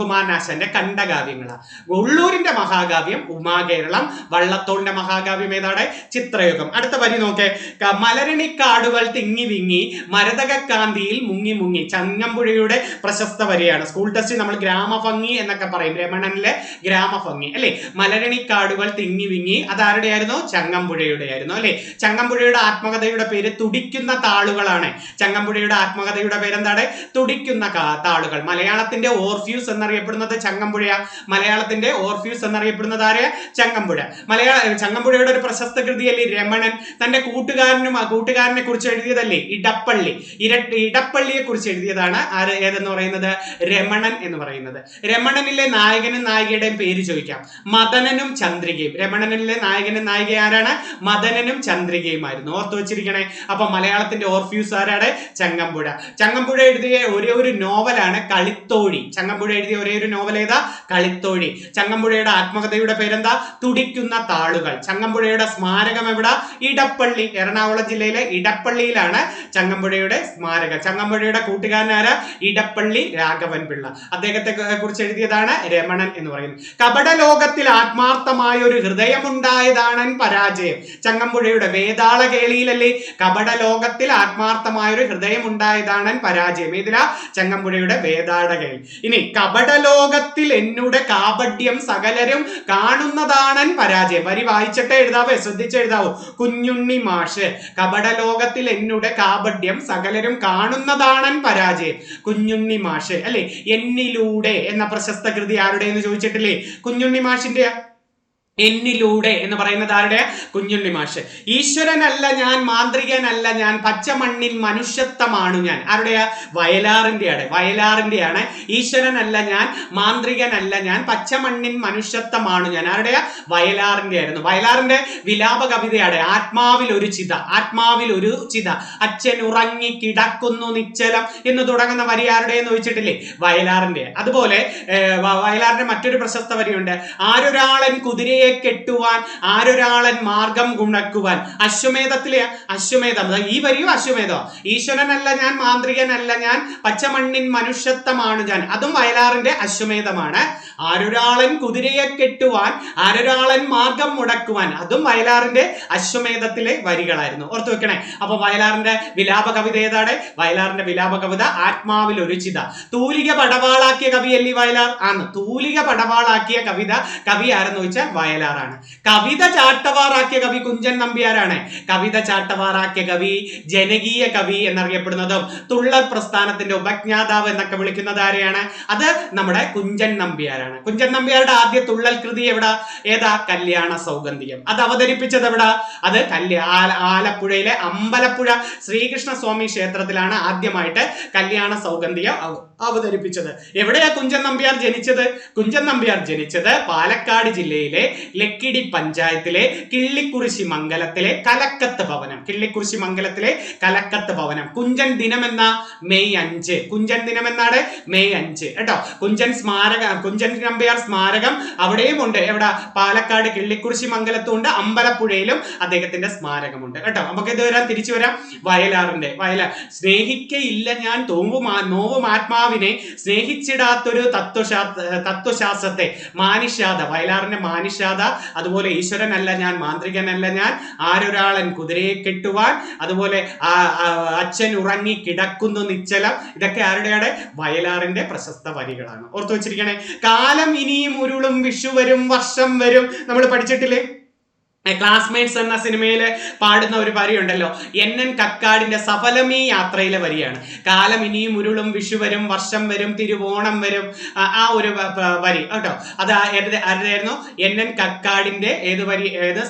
കുമാരനാശാന്റെ ഖണ്ഡകാവ്യങ്ങളാണ്. ഉള്ളൂരിന്റെ മഹാകാവ്യം ഉമാകേരളം. വള്ളത്തോളിന്റെ മഹാകാവ്യം ഏതാണ്? ചിത്രയുഗം. അടുത്ത വരി നോക്കേ. മലരണിക്കാടുകൾ തിങ്ങി വിങ്ങി മരതകക്കാന്തിയിൽ മുങ്ങി മുങ്ങി. ചങ്ങമ്പുഴയുടെ പ്രശസ്ത വരിയാണ്. സ്കൂൾ ടെസ്റ്റ് നമ്മൾ ഗ്രാമഭംഗി എന്നൊക്കെ പറയും, രമണനിലെ ഗ്രാമഭംഗി അല്ലെ. മലരണിക്കാടുകൾ തിങ്ങി വിങ്ങി, അതാരുടെയായിരുന്നു? ചങ്ങമ്പുഴയുടെ ആയിരുന്നു അല്ലെ. ചങ്ങമ്പുഴയുടെ ആത്മകഥയുടെ പേര് തുടിക്കുന്ന താളുകളാണ്. ചങ്ങമ്പുഴയുടെ ആത്മകഥയുടെ പേരെന്താണ്? തുടിക്കുന്ന താളുകൾ. മലയാളത്തിന്റെ ഓർഫ്യൂസ് എന്നറിയപ്പെടുന്നത് ചങ്ങമ്പുഴ. മലയാളത്തിന്റെ ഓർഫ്യൂസ് എന്നറിയപ്പെടുന്നത് ആരെ? ചങ്ങമ്പുഴ. ചങ്ങമ്പുഴയുടെ ഒരു പ്രശസ്ത കൃതിയല്ലേ രമണൻ. തന്റെ കൂട്ടുകാരനെ കുറിച്ച് എഴുതിയതല്ലേ ഇടപ്പള്ളി. ഇടപ്പള്ളിയെ കുറിച്ച് എഴുതിയതാണ് ആര് ഏതെന്ന് പറയുന്നത്? രമണൻ എന്ന് പറയുന്നത്. രമണനിലെ നായകനും നായികയുടെയും പേര് ചോദിക്കാം. മദനനും ചന്ദ്രികയും. രമണനിലെ നായകനും നായിക ആരാണ്? മദനനും ചന്ദ്രികയുമായിരുന്നു. ഓർത്തു വെച്ചിരിക്കണേ. അപ്പൊ മലയാളത്തിന്റെ ഓർഫ്യൂസ് ആരാണ്? ചങ്ങമ്പുഴ. ചങ്ങമ്പുഴ എഴുതിയ ഒരേ ഒരു നോവലാണ് കളിത്തോഴി. ചങ്ങമ്പുഴ എഴുതിയ ഒരേ ഒരു നോവൽ ഏതാ? കളിത്തോഴി. ചങ്ങമ്പുഴയുടെ ആത്മകഥയുടെ പേരെന്താ? തുടിക്കുന്ന താളുകൾ. ചങ്ങമ്പുഴയുടെ സ്മാരകം എവിടെ? ഇടപ്പള്ളി. എറണാകുളം ജില്ലയിലെ ഇടപ്പള്ളിയിലാണ് ചങ്ങമ്പുഴയുടെ സ്മാരകം. ചങ്ങമ്പുഴയുടെ കൂട്ടുകാരനാരാ? ഇടപ്പള്ളി രാഘവൻ പിള്ള. അദ്ദേഹത്തെ കുറിച്ച് എഴുതിയതാണ് രമണൻ എന്ന് പറയുന്നത്. കപടലോകത്തിൽ ആത്മാർത്ഥമായ ഒരു ഹൃദയമുണ്ടായതാണ് പരാജയം. ചങ്ങമ്പുഴയുടെ വേതാള കേളിയിലല്ലേ കപടലോകത്തിൽ ആത്മാർത്ഥമായ ഒരു ഹൃദയമുണ്ടായതാണ് പരാജയം. ഏതിലാ? ചങ്ങമ്പുഴയുടെ വേതാള കേളി. ഇനി കപടലോകത്തിൽ എന്നുടെ കാപട്യം സകലരും കാണുന്നതാണ് പരാജയം. വരി വായിച്ചിട്ട് എഴുതാവേ, ശ്രദ്ധിച്ച് എഴുതാവൂ. കുഞ്ഞുണ്ണി മാഷ്. കപടലോകത്തിൽ എന്നുടെ കാപട്യം സകലരും കാണുന്നതാണ് പരാജയം. കുഞ്ഞുണ്ണി മാഷ് അല്ലെ. എന്നിലൂടെ എന്ന പ്രശസ്ത കൃതി ആരുടെ എന്ന് ചോദിച്ചിട്ടില്ലേ? കുഞ്ഞുണ്ണി മാഷിന്റെ. എന്നിലൂടെ എന്ന് പറയുന്നത് ആരുടെ? കുഞ്ഞുണ്ണി മാഷ്. ഈശ്വരനല്ല ഞാൻ, മാന്ത്രികനല്ല ഞാൻ, പച്ചമണ്ണിൽ മനുഷ്യത്വമാണു ഞാൻ. ആരുടെയാ? വയലാറിന്റെയാണ്. വയലാറിന്റെയാണ്. ഈശ്വരനല്ല ഞാൻ, മാന്ത്രികനല്ല ഞാൻ, പച്ചമണ്ണിൻ മനുഷ്യത്വമാണു ഞാൻ. ആരുടെയാ? വയലാറിന്റെ ആയിരുന്നു. വയലാറിന്റെ വിലാപ കവിതയാണ് ആത്മാവിൽ ഒരു ചിത. ആത്മാവിൽ ഒരു ചിത. അച്ഛൻ ഉറങ്ങി കിടക്കുന്നു നിശ്ചലം എന്ന് തുടങ്ങുന്ന വരി ആരുടെ എന്ന് ചോദിച്ചിട്ടില്ലേ? വയലാറിന്റെ. അതുപോലെ വയലാറിന്റെ മറ്റൊരു പ്രശസ്ത വരിയുണ്ട്. ആരൊരാളൻ കുതിരയെ കെട്ടുവാൻ, ആരൊരാളൻ മാർഗം ഗുണക്കുവാൻ. അശ്വമേധത്തിലെ അശ്വമേധം. ഈ വരിയോ അശ്വമേധോ? ഈശ്വരനല്ല ഞാൻ, മാന്ത്രികനല്ല ഞാൻ, പച്ചമണ്ണിൻ മനുഷ്യത്വമാണ് ഞാൻ. അതും വയലാറിന്റെ അശ്വമേധമാണ്. ആരൊരാളൻ കുതിരയെ കെട്ടുവാൻ, ആരൊരാളൻ മാർഗം മുടക്കുവാൻ. അതും വയലാറിന്റെ അശ്വമേധത്തിലെ വരികളായിരുന്നു. ഓർത്തു വെക്കണേ. അപ്പൊ വയലാറിന്റെ വിലാപ കവിത ഏതാണ്? വയലാറിന്റെ വിലാപ കവിത ആത്മാവിൽ ഒരു ചിത. തൂലിക പടവാളാക്കിയ കവിയല്ലേ വയലാർ? ആണ്. തൂലിക പടവാളാക്കിയ കവി ആരെന്ന് ചോദിച്ചാൽ വയലാറാണ്. കവിത ചാട്ടവാറാക്കിയ കവി കുഞ്ചൻ നമ്പ്യാരാണ്. കവിത ചാട്ടവാറാക്കിയ കവി, ജനകീയ കവി എന്നറിയപ്പെടുന്നതും തുള്ളൽ പ്രസ്ഥാനത്തിന്റെ ഉപജ്ഞാതാവ് എന്നൊക്കെ വിളിക്കുന്നത് ആരെയാണ്? അത് നമ്മുടെ കുഞ്ചൻ നമ്പ്യാരാണ്. കുഞ്ചൻ നമ്പ്യാരുടെ ആദ്യ തുള്ളൽ കൃതി എവിടാ? ഏതാ? കല്യാണ സൗഗന്ധികം. അത് അവതരിപ്പിച്ചത് എവിടാ? അത് ആലപ്പുഴയിലെ അമ്പലപ്പുഴ ശ്രീകൃഷ്ണ സ്വാമി ക്ഷേത്രത്തിലാണ് ആദ്യമായിട്ട് കല്യാണ സൗഗന്ധികം അവതരിപ്പിച്ചത്. എവിടെയാ കുഞ്ചൻ നമ്പ്യാർ ജനിച്ചത്? കുഞ്ചൻ നമ്പ്യാർ ജനിച്ചത് പാലക്കാട് ജില്ലയിലെ ലക്കിടി പഞ്ചായത്തിലെ കിള്ളിക്കുറിശി മംഗലത്തിലെ കലക്കത്ത് ഭവനം. കിള്ളിക്കുറിശി മംഗലത്തിലെ കലക്കത്ത് ഭവനം. കുഞ്ചൻ ദിനം എന്ന മെയ് 5. കുഞ്ചൻ ദിനം എന്നാണ് മെയ് 5 കേട്ടോ. കുഞ്ചൻ നമ്പ്യാർ സ്മാരകം അവിടെയും ഉണ്ട്. എവിടെ? പാലക്കാട് കിള്ളിക്കുറിശി മംഗലത്തും ഉണ്ട്, അമ്പലപ്പുഴയിലും അദ്ദേഹത്തിന്റെ സ്മാരകമുണ്ട് കേട്ടോ. നമുക്ക് ഇതുവരെ തിരിച്ചു വരാം. വയലാറിന്റെ സ്നേഹിക്കയില്ല ഞാൻ നോവും ആത്മാവിനെ, സ്നേഹിച്ചിടാത്തൊരു തത്വശാസ്ത്രത്തെ, മാനിഷാദ. വയലാറിന്റെ മാനിഷാദ. അതുപോലെ ഈശ്വരനല്ല ഞാൻ, മാന്ത്രികനല്ല ഞാൻ, ആരൊരാളൻ കുതിരയെ കെട്ടുവാൻ, അതുപോലെ അച്ഛൻ ഉറങ്ങി കിടക്കുന്നു നിശ്ചലം. ഇതൊക്കെ ആരുടെയാണ്? വയലാറിന്റെ പ്രശസ്ത വരികളാണ്. ഓർത്തു വെച്ചിരിക്കണേ. കാലം ഇനിയും ഉരുളും, വിഷു വരും, വർഷം വരും. നമ്മൾ പഠിച്ചിട്ടില്ലേ? ക്ലാസ്മേറ്റ്സ് എന്ന സിനിമയിൽ പാടുന്ന ഒരു വരിയുണ്ടല്ലോ, NN കക്കാടിന്റെ സഫലമീ യാത്രയിലെ വരിയാണ്. കാലം ഇനിയും ഉരുളും, വിഷു വരും, വർഷം വരും, തിരുവോണം വരും. ആ ഒരു വരി കേട്ടോ. അത് ആരുടെയായിരുന്നു? NN കക്കാടിന്റെ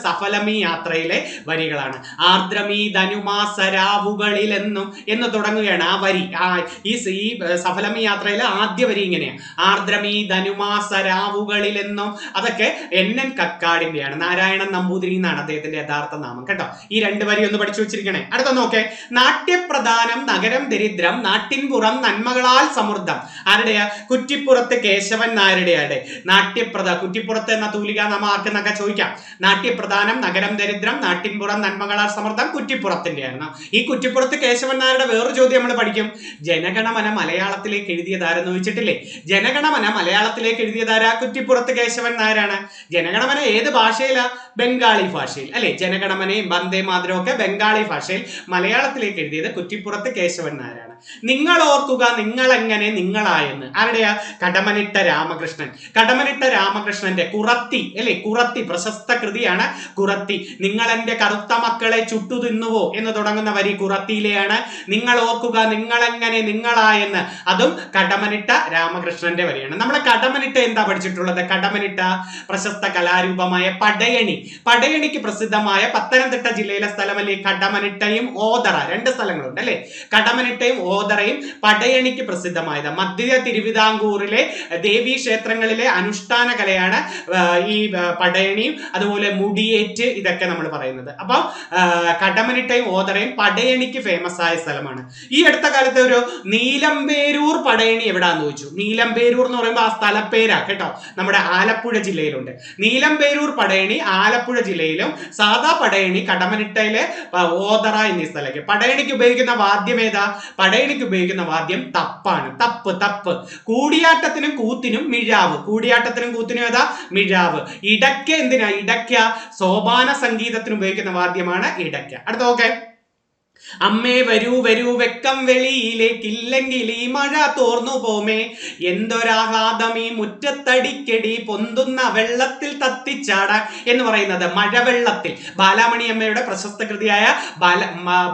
സഫലമീ യാത്രയിലെ വരികളാണ്. ആർദ്രമീ ധനുമാസരാവുകളിൽ എന്ന് തുടങ്ങുകയാണ് ആ വരി. ഈ സഫലമീ യാത്രയിലെ ആദ്യ വരി ഇങ്ങനെയാണ്. ആർദ്രമീ ധനുമാസരാവുകളിൽ എന്നും. അതൊക്കെ NN കക്കാടിന്റെയാണ്. നാരായണൻ നമ്പൂതിരി നമ്പൂതിരി എന്നാണ് അദ്ദേഹത്തിന്റെ യഥാർത്ഥ നാമം കേട്ടോ. ഈ 2 വരി ഒന്ന് പഠിച്ചു വെച്ചിരിക്കണേ. അടുത്ത നോക്കേ, നാട്യപ്രധാനം നഗരം ദരിദ്രം നാട്ടിൻപുറം നന്മകളാൽ സമൃദ്ധം. ആരുടെയാ? കുറ്റിപ്പുറത്ത് കേശവൻ നായരുടെയാണ്. കുറ്റിപ്പുറത്ത് എന്ന തൂലിക നാമം ആർക്കെന്നൊക്കെ ചോദിക്കാം. നാട്യപ്രധാനം നഗരം ദരിദ്രം നാട്ടിൻപുറം നന്മകളാൽ സമൃദ്ധം കുറ്റിപ്പുറത്തിന്റെ ആയിരുന്നു. ഈ കുറ്റിപ്പുറത്ത് കേശവൻ നായരുടെ വേറൊരു ചോദ്യം നമ്മൾ പഠിക്കും. ജനഗണമന മലയാളത്തിലേക്ക് എഴുതിയതാരെന്ന് ചോദിച്ചിട്ടില്ലേ? ജനഗണമന മലയാളത്തിലേക്ക് എഴുതിയതാരാ? കുറ്റിപ്പുറത്ത് കേശവൻ നായരാണ്. ജനഗണമന ഏത് ഭാഷയിലാ? ബംഗാളി ഭാഷയിൽ അല്ലെ. ജനഗണമനയും വന്ദേ മാതരവും ഒക്കെ ബംഗാളി ഭാഷയിൽ, മലയാളത്തിലേക്ക് എഴുതിയത് കുറ്റിപ്പുറത്ത് കേശവൻ നായരാണ്. നിങ്ങൾ ഓർക്കുക നിങ്ങൾ എങ്ങനെ നിങ്ങളായെന്ന്. ആരുടെയാ? കടമനിട്ട രാമകൃഷ്ണൻ. കടമനിട്ട രാമകൃഷ്ണന്റെ കുറത്തി അല്ലെ, കുറത്തി പ്രശസ്ത കൃതിയാണ് കുറത്തി. നിങ്ങൾ എന്റെ കറുത്ത മക്കളെ ചുട്ടു തിന്നുവോ എന്ന് തുടങ്ങുന്ന വരി കുറത്തിയിലെയാണ്. നിങ്ങൾ ഓർക്കുക നിങ്ങൾ എങ്ങനെ നിങ്ങളായെന്ന്, അതും കടമനിട്ട രാമകൃഷ്ണന്റെ വരിയാണ്. നമ്മളെ കടമനിട്ട എന്താ പഠിച്ചിട്ടുള്ളത്? കടമനിട്ട പ്രശസ്ത കലാരൂപമായ പടയണി. പടയണിക്ക് പ്രസിദ്ധമായ പത്തനംതിട്ട ജില്ലയിലെ സ്ഥലമല്ലേ കടമനിട്ടയും ഓതറ. 2 സ്ഥലങ്ങളുണ്ട് അല്ലെ. കടമനിട്ടയും ഓതറയും പടയണിക്ക് പ്രസിദ്ധമായത്. മധ്യ തിരുവിതാംകൂറിലെ ദേവീ ക്ഷേത്രങ്ങളിലെ അനുഷ്ഠാന കലയാണ് ഈ പടയണിയും അതുപോലെ മുടിയേറ്റ് ഇതൊക്കെ നമ്മൾ പറയുന്നത്. അപ്പൊ കടമനിട്ടയും ഓതറയും പടയണിക്ക് ഫേമസ് ആയ സ്ഥലമാണ്. ഈ അടുത്ത കാലത്ത് ഒരു നീലമ്പേരൂർ പടയണി എവിടാന്ന് ചോദിച്ചു. നീലമ്പേരൂർ എന്ന് പറയുമ്പോൾ ആ സ്ഥലപ്പേരാ കേട്ടോ. നമ്മുടെ ആലപ്പുഴ ജില്ലയിലുണ്ട്. നീലമ്പേരൂർ പടയണി ആലപ്പുഴ ജില്ലയിലും, സാധാ പടയണി കടമനിട്ടയിലെ ഓതറ എന്നീ സ്ഥലത്ത്. പടയണിക്ക് ഉപയോഗിക്കുന്ന വാദ്യം ഏതാ? പടയണിക്ക് ഉപയോഗിക്കുന്ന വാദ്യം തപ്പാണ്. തപ്പ്. കൂടിയാട്ടത്തിനും കൂത്തിനും മിഴാവ്. കൂടിയാട്ടത്തിനും കൂത്തിനും ഏതാ? മിഴാവ്. ഇടയ്ക്ക എന്തിനാ? ഇടയ്ക്ക സോപാന സംഗീതത്തിന് ഉപയോഗിക്കുന്ന വാദ്യമാണ് ഇടയ്ക്ക. അടുത്ത ഓക്കെ. അമ്മേ വരൂ വരൂ വെക്കം വെളിയിലേക്കില്ലെങ്കിൽ ഈ മഴ തോർന്നു പോമേ, എന്തൊരാഹ്ലാദം ഈ മുറ്റത്തടിക്കടി പൊന്തുന്ന വെള്ളത്തിൽ തത്തിച്ചാടാൻ എന്ന് പറയുന്നത് മഴവെള്ളത്തിൽ. ബാലാമണിയമ്മയുടെ പ്രശസ്ത കൃതിയായ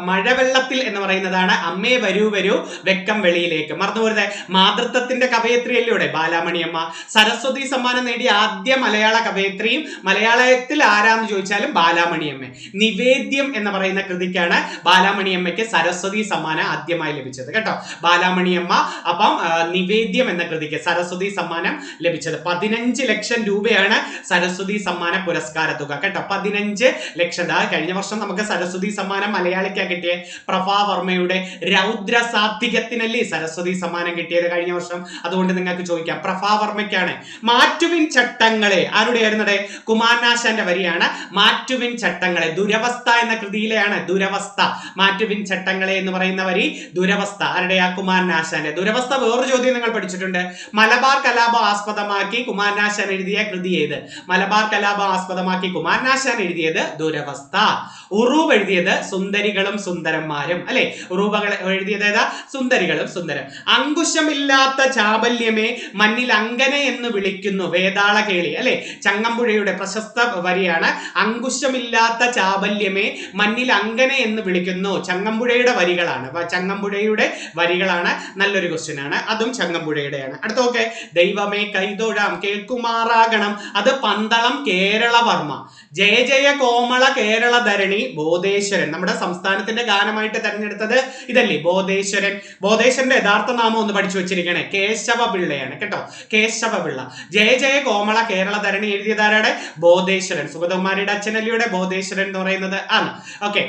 മഴവെള്ളത്തിൽ എന്ന് പറയുന്നതാണ് അമ്മേ വരൂ വരൂ വെക്കം വെളിയിലേക്ക്. മറന്നുപോരുത്, മാതൃത്വത്തിന്റെ കവയത്രിയല്ലേ ബാലാമണിയമ്മ. സരസ്വതി സമ്മാനം നേടിയ ആദ്യ മലയാള കവയത്രിയും മലയാളത്തിൽ ആരാന്ന് ചോദിച്ചാലും ബാലാമണിയമ്മ. നിവേദ്യം എന്ന് പറയുന്ന കൃതിക്കാണ് ബാലാമണിയമ്മയ്ക്ക് സരസ്വതി സമ്മാനം ആദ്യമായി ലഭിച്ചത് കേട്ടോ. ബാലാമണിയമ്മ അപ്പം നിവേദ്യം എന്ന കൃതിക്ക് സരസ്വതി സമ്മാനം ലഭിച്ചത്. 15 ലക്ഷം രൂപയാണ് സരസ്വതി സമ്മാന പുരസ്കാര തുക കേട്ടോ. 15 ലക്ഷം. കഴിഞ്ഞ വർഷം നമുക്ക് സരസ്വതി സമ്മാനം മലയാളിക്കാ കിട്ടിയ പ്രഭാവർമ്മയുടെ രൗദ്രസാത്വികത്തിനല്ലേ സരസ്വതി സമ്മാനം കിട്ടിയത് കഴിഞ്ഞ വർഷം. അതുകൊണ്ട് നിങ്ങൾക്ക് ചോദിക്കാം, പ്രഭാവർമ്മയ്ക്കാണ്. മാറ്റുവിൻ ചട്ടങ്ങളെ ആരുടെയായിരുന്നേ? കുമാരനാശാന്റെ വരിയാണ്. മാറ്റുവിൻ ചട്ടങ്ങളെ ദുരവസ്ഥ എന്ന കൃതിയിലെയാണ്. ദുരവസ്ഥ, മാറ്റുവിൻ ചട്ടങ്ങളെ എന്ന് പറയുന്ന വരി ദുരവസ്ഥ ആരുടെയാ? കുമാരനാശാന്റെ. ദുരവസ്ഥ വേറൊരു ചോദ്യം നിങ്ങൾ പഠിച്ചിട്ടുണ്ട്. മലബാർ കലാപം ആസ്പദമാക്കി കുമാരനാശാൻ എഴുതിയ കൃതി ഏത്? മലബാർ കലാപം ആസ്പദമാക്കി കുമാരനാശാൻ എഴുതിയത് ദുരവസ്ഥ. ഉറൂബ് എഴുതിയത് സുന്ദരികളും സുന്ദരന്മാരും അല്ലെ. ഉറൂബകൾ എഴുതിയത് ഏതാ? സുന്ദരികളും സുന്ദരം. അങ്കുശമില്ലാത്ത ചാബല്യമേ മണ്ണിൽ അങ്കനെ എന്ന് വിളിക്കുന്നു വേതാള കേളി അല്ലെ. ചങ്ങമ്പുഴയുടെ പ്രശസ്ത വരിയാണ്. അങ്കുശമില്ലാത്ത ചാബല്യമേ മണ്ണിൽ അങ്കനെ എന്ന് വിളിക്കുന്നു. ചങ്ങമ്പുഴയുടെ വരികളാണ്. ചങ്ങമ്പുഴയുടെ വരികളാണ്. നല്ലൊരു ക്വസ്റ്റ്യൻ ആണ്. അതും ചങ്ങമ്പുഴയുടെയാണ്. അടുത്ത ഓക്കെ. ദൈവമേ കൈതൊഴാം കേൾക്കുമാറാകണം, അത് പന്തളം കേരളവർമ്മ. ജയ ജയ കോമള കേരള ധരണി ബോധേശ്വരൻ. നമ്മുടെ സംസ്ഥാനത്തിന്റെ ഗാനമായിട്ട് തെരഞ്ഞെടുത്തത് ഇതല്ലേ ബോധേശ്വരൻ. ബോധേശ്വരന്റെ യഥാർത്ഥ നാമം ഒന്ന് പഠിച്ചു വെച്ചിരിക്കണേ. കേശവ പിള്ളയാണ് കേട്ടോ. കേശവ പിള്ള. ജയ ജയ കോമള കേരള ധരണി എഴുതിയതാരാണ്? ബോധേശ്വരൻ. സുഗതകുമാരിയുടെ അച്ഛനല്ലിയുടെ ബോധേശ്വരൻ എന്ന് പറയുന്നത് ആണ്. ഓക്കെ.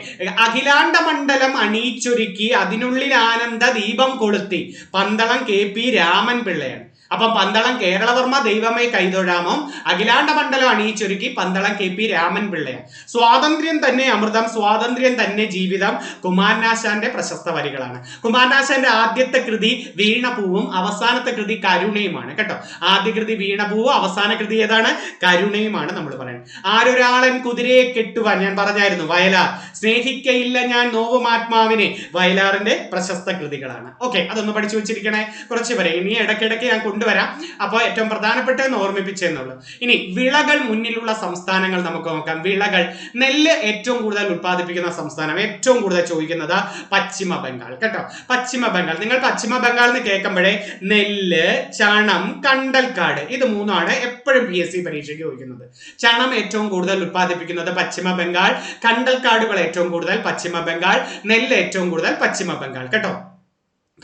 അഖിലാണ്ട മണ്ഡലം അണിയിച്ചൊരുക്കി അതിനുള്ളിൽ ആനന്ദ ദീപം കൊളുത്തി പന്തളം KP രാമൻ പിള്ളയാണ്. അപ്പൊ പന്തളം കേരളവർമ്മ ദൈവമേ കൈതൊഴാമം, അഖിലാണ്ട മണ്ഡലം അണിയിച്ചൊരുക്കി പന്തളം KP രാമൻ പിള്ളയാണ്. സ്വാതന്ത്ര്യം തന്നെ അമൃതം, സ്വാതന്ത്ര്യം തന്നെ ജീവിതം കുമാരനാശാന്റെ പ്രശസ്ത വരികളാണ്. കുമാരനാശാന്റെ ആദ്യത്തെ കൃതി വീണപൂവും അവസാനത്തെ കൃതി കരുണയുമാണ് കേട്ടോ. ആദ്യ കൃതി വീണപൂവും അവസാന കൃതി ഏതാണ്? കരുണയുമാണ് നമ്മൾ പറയുന്നത്. ആരൊരാളൻ കുതിരയെ കെട്ടുവാൻ, ഞാൻ പറഞ്ഞായിരുന്നു വയലാർ. സ്നേഹിക്കയില്ല ഞാൻ നോവും ആത്മാവിനെ, വയലാറിന്റെ പ്രശസ്ത കൃതികളാണ്. ഓക്കെ, അതൊന്ന് പഠിച്ചു വെച്ചിരിക്കണേ. കുറച്ച് വരെ ഇനി ഇടയ്ക്കിടയ്ക്ക് ഞാൻ കൊണ്ടുവരാം. അപ്പോൾ ഏറ്റവും പ്രധാനപ്പെട്ടതെന്ന് ഓർമ്മിപ്പിച്ചെന്നുള്ളൂ. ഇനി വിളകൾ മുന്നിലുള്ള സംസ്ഥാനങ്ങൾ നമുക്ക് നോക്കാം. വിളകൾ. നെല്ല് ഏറ്റവും കൂടുതൽ ഉത്പാദിപ്പിക്കുന്ന സംസ്ഥാനം, ഏറ്റവും കൂടുതൽ ചോദിക്കുന്നത് പശ്ചിമ ബംഗാൾ കേട്ടോ. പശ്ചിമ ബംഗാൾ. നിങ്ങൾ പശ്ചിമ ബംഗാൾ എന്ന് കേൾക്കുമ്പോഴേ നെല്ല്, ചണം, കണ്ടൽക്കാട്, ഇത് മൂന്നാണ് എപ്പോഴും PSC പരീക്ഷയ്ക്ക് ചോദിക്കുന്നത്. ചണം ഏറ്റവും കൂടുതൽ ഉത്പാദിപ്പിക്കുന്നത് പശ്ചിമ ബംഗാൾ, കണ്ടൽക്കാടുകൾ ഏറ്റവും കൂടുതൽ പശ്ചിമ ബംഗാൾ, നെല്ല് ഏറ്റവും കൂടുതൽ പശ്ചിമ ബംഗാൾ കേട്ടോ.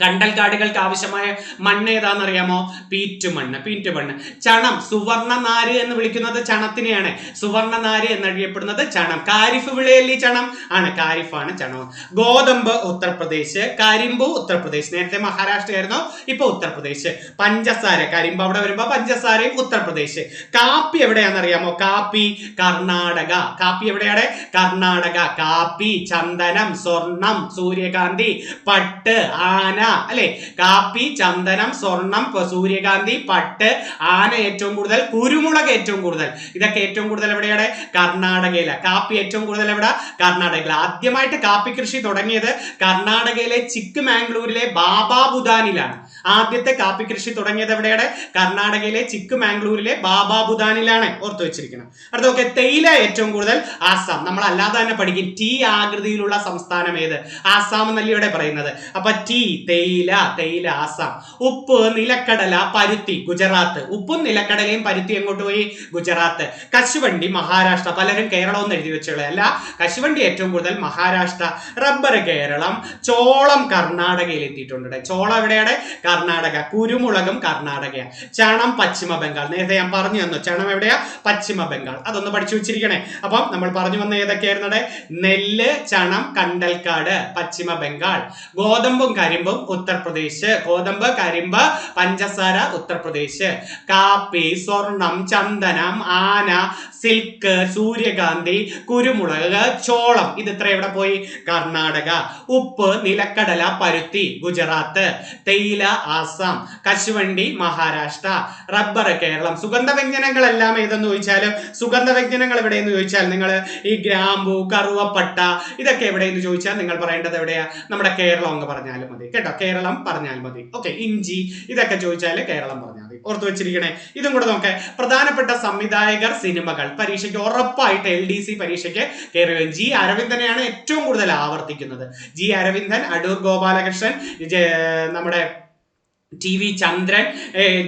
കണ്ടൽക്കാടുകൾക്ക് ആവശ്യമായ മണ്ണ് ഏതാണെന്നറിയാമോ? പീറ്റുമണ്ണ്. ചണം, സുവർണ നാര് എന്ന് വിളിക്കുന്നത് ചണത്തിനെയാണ്. സുവർണ നാര് എന്നറിയപ്പെടുന്നത് ചണം. കാരിഫ് വിളയല്ലേ ചണം? ആണ്, കാരിഫാണ് ചണം. ഗോതമ്പ് ഉത്തർപ്രദേശ്, കരിമ്പ് ഉത്തർപ്രദേശ്. നേരത്തെ മഹാരാഷ്ട്രയായിരുന്നു, ഇപ്പൊ ഉത്തർപ്രദേശ്. പഞ്ചസാര, കരിമ്പ് അവിടെ വരുമ്പോ പഞ്ചസാരയും ഉത്തർപ്രദേശ്. കാപ്പി എവിടെയാണെന്നറിയാമോ? കാപ്പി കർണാടക. കാപ്പി എവിടെയാണ്? കർണാടക. കാപ്പി, ചന്ദനം, സ്വർണം, സൂര്യകാന്തി, പട്ട്, ആന, അല്ലെ? കാപ്പി, ചന്ദനം, സ്വർണം, സൂര്യകാന്തി, പട്ട്, ആന ഏറ്റവും കൂടുതൽ, കുരുമുളക് ഏറ്റവും കൂടുതൽ. ഇതൊക്കെ ഏറ്റവും കൂടുതൽ എവിടെയാണ്? കർണാടകയില. കാപ്പി ഏറ്റവും കൂടുതൽ എവിടെ? കർണാടകയിൽ. ആദ്യമായിട്ട് കാപ്പി കൃഷി തുടങ്ങിയത് കർണാടകയിലെ ചിക്ക്മാംഗ്ലൂരിലെ ബാബാബുദാനിലാണ്. ആദ്യത്തെ കാപ്പി കൃഷി തുടങ്ങിയത് എവിടെയാണ്? കർണാടകയിലെ ചിക്ക്മാംഗ്ലൂരിലെ ബാബാബുദാനിലാണ്. ഓർത്തു വെച്ചിരിക്കണം. അടുത്തൊക്കെ തേയില ഏറ്റവും കൂടുതൽ ആസാം. നമ്മൾ അല്ലാതെ തന്നെ പഠിക്കും. ടി ആകൃതിയിലുള്ള സംസ്ഥാനം ഏത്? ആസാം എന്നല്ലേ ഇവിടെ പറയുന്നത്. അപ്പൊ ടി, തേയില ആസാം. ഉപ്പ്, നിലക്കടല, പരുത്തി ഗുജറാത്ത്. ഉപ്പും നിലക്കടലയും പരുത്തി എങ്ങോട്ട് പോയി? ഗുജറാത്ത്. കശുവണ്ടി മഹാരാഷ്ട്ര. പലരും കേരളം എന്ന് എഴുതി വെച്ചോളൂ. അല്ല, കശുവണ്ടി ഏറ്റവും കൂടുതൽ മഹാരാഷ്ട്ര. റബ്ബർ കേരളം. ചോളം കർണാടകയിൽ എത്തിയിട്ടുണ്ട്. ചോളം എവിടെയാണ്? കർണാടക. കുരുമുളകും കർണാടകയാണ്. ചണം പശ്ചിമ ബംഗാൾ. നേരത്തെ ഞാൻ പറഞ്ഞു തന്നു, ചണം എവിടെയാ? പശ്ചിമ ബംഗാൾ. അതൊന്ന് പഠിച്ചു വെച്ചിരിക്കണേ. അപ്പം നമ്മൾ പറഞ്ഞു വന്ന ഏതൊക്കെയായിരുന്നു? നെല്ല്, ചണം, കണ്ടൽക്കാട് പശ്ചിമ ബംഗാൾ. ഗോതമ്പും കരിമ്പും ഉത്തർപ്രദേശ്. ഗോതമ്പ്, കരിമ്പ്, പഞ്ചസാര ഉത്തർപ്രദേശ്. കാപ്പി, സ്വർണം, ചന്ദനം, ആന, സിൽക്ക്, സൂര്യകാന്തി, കുരുമുളക്, ചോളം. ഇത് ഇത്ര എവിടെ പോയി? കർണാടക. ഉപ്പ്, നിലക്കടല, പരുത്തി ഗുജറാത്ത്. തേയില ആസാം. കശുവണ്ടി മഹാരാഷ്ട്ര. റബ്ബർ കേരളം. സുഗന്ധവ്യഞ്ജനങ്ങളെല്ലാം ഏതെന്ന് ചോദിച്ചാലും, സുഗന്ധവ്യഞ്ജനങ്ങൾ എവിടെയെന്ന് ചോദിച്ചാൽ നിങ്ങൾ ഈ ഗ്രാമ്പു, കറുവപ്പട്ട, ഇതൊക്കെ എവിടെയെന്ന് ചോദിച്ചാൽ നിങ്ങൾ പറയേണ്ടത് എവിടെയാ? നമ്മുടെ കേരളം അങ്ങ് പറഞ്ഞാലും മതി കേട്ടോ. കേരളം പറഞ്ഞാൽ മതി. ഓക്കെ. ഇഞ്ചി, ഇതൊക്കെ ചോദിച്ചാൽ കേരളം പറഞ്ഞാൽ മതി. ഓർത്തു വെച്ചിരിക്കണേ. ഇതും കൂടെ നോക്കെ. പ്രധാനപ്പെട്ട സംവിധായകർ, സിനിമകൾ. പരീക്ഷയ്ക്ക് ഉറപ്പായിട്ട് LDC പരീക്ഷയ്ക്ക് കയറി വരും. ജി അരവിന്ദനെയാണ് ഏറ്റവും കൂടുതൽ ആവർത്തിക്കുന്നത്. ജി അരവിന്ദൻ, അടൂർ ഗോപാലകൃഷ്ണൻ, നമ്മുടെ TV ചന്ദ്രൻ,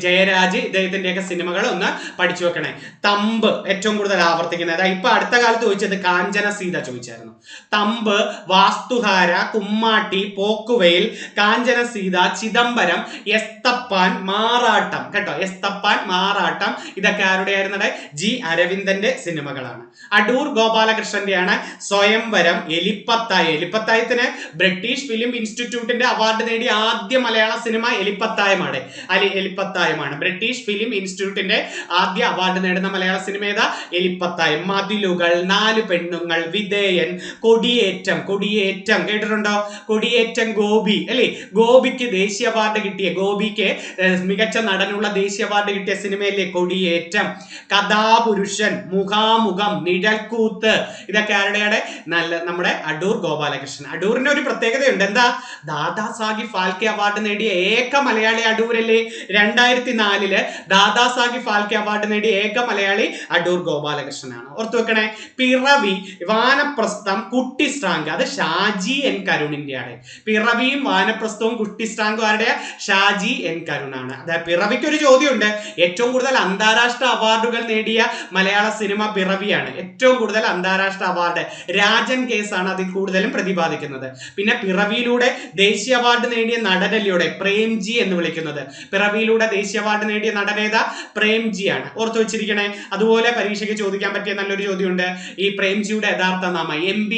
ജയരാജ്, ഇദ്ദേഹത്തിന്റെയൊക്കെ സിനിമകൾ ഒന്ന് പഠിച്ചു വെക്കണേ. തമ്പ് ഏറ്റവും കൂടുതൽ ആവർത്തിക്കുന്നത്. ഇപ്പൊ അടുത്ത കാലത്ത് ചോദിച്ചത് കാഞ്ചന സീത ചോദിച്ചായിരുന്നു. തമ്പ്, വാസ്തുഹാര, കുമ്മാട്ടി, പോക്കുവെയിൽ, കാഞ്ചന സീത, ചിദംബരം, എസ്തപ്പാൻ, മാറാട്ടം കേട്ടോ. എസ്തപ്പാൻ, മാറാട്ടം, ഇതൊക്കെ ആരുടെ ആയിരുന്നത്? ജി അരവിന്ദന്റെ സിനിമകളാണ്. അടൂർ ഗോപാലകൃഷ്ണന്റെയാണ് സ്വയംവരം, എലിപ്പത്തായം. എലിപ്പത്തായത്തിന് ബ്രിട്ടീഷ് ഫിലിം ഇൻസ്റ്റിറ്റ്യൂട്ടിന്റെ അവാർഡ് നേടിയ ആദ്യ മലയാള സിനിമ എലിപ്പത്തായമാണ്. ബ്രിട്ടീഷ് ഫിലിം ഇൻസ്റ്റിറ്റ്യൂട്ടിന്റെ ആദ്യ അവാർഡ് നേടുന്ന മലയാള സിനിമ ഏതാ? എലിപ്പത്തായം. മതിലുകൾ, 4 പെണ്ണുങ്ങൾ, വിധേയൻ, കൊടിയേറ്റം കേട്ടിട്ടുണ്ടോ? കൊടിയേറ്റം ഗോപി അല്ലേ? ഗോപിക്ക് ദേശീയ അവാർഡ് കിട്ടിയ, ഗോപിക്ക് മികച്ച നടനുള്ള ദേശീയ അവാർഡ് കിട്ടിയ സിനിമയല്ലേ കൊടിയേറ്റം. കഥാപുരുഷൻ, മുഖാമുഖം, നിഴൽക്കൂത്ത്, ഇതൊക്കെ ആരുടെയാണ്? നമ്മുടെ അടൂർ ഗോപാലകൃഷ്ണൻ. അടൂരിന്റെ ഒരു പ്രത്യേകതയുണ്ട്. എന്താ? ദാദാ സാഹിബ് ഫാൽക്കെ അവാർഡ് നേടിയ ഏക മലയാളി അടൂരല്ലേ? 2004 ദാദാ സാഹിബ് ഫാൽക്കെ അവാർഡ് നേടിയ ഏക മലയാളി അടൂർ ഗോപാലകൃഷ്ണനാണ്. ഓർത്തു വെക്കണേ. പിറവി, വാനപ്രസ്ഥം, കുട്ടിസ്ട്രാങ്ക്, അത് ഷാജി എൻ കരുണിന്റെയാണ്. പിറവിയും വാനപ്രസ്ഥവും കുട്ടിസ്ട്രാങ്കും ആരുടെ? ഷാജി എൻ കരുണാണ്. അതായത് പിറവിക്ക് ഒരു ചോദ്യമുണ്ട്. ഏറ്റവും കൂടുതൽ അന്താരാഷ്ട്ര അവാർഡുകൾ നേടിയ മലയാള സിനിമ പിറവിയാണ്. ഏറ്റവും കൂടുതൽ അന്താരാഷ്ട്ര അവാർഡ് രാജൻ കേസാണ് അതിൽ കൂടുതലും പ്രതിപാദിക്കുന്നത്. പിന്നെ പിറവിയിലൂടെ ദേശീയ അവാർഡ് നേടിയ നടനല്ലിയുടെ പ്രേംജി എന്ന് വിളിക്കുന്നത്. പിറവിയിലൂടെ ദേശീയ അവാർഡ് നേടിയ നടനേത പ്രേംജിയാണ്. ഓർത്തു വെച്ചിരിക്കണേ. അതുപോലെ പരീക്ഷയ്ക്ക് ചോദിക്കാൻ പറ്റിയ നല്ലൊരു ചോദ്യമുണ്ട്. ഈ പ്രേംജിയുടെ യഥാർത്ഥ നാമം MB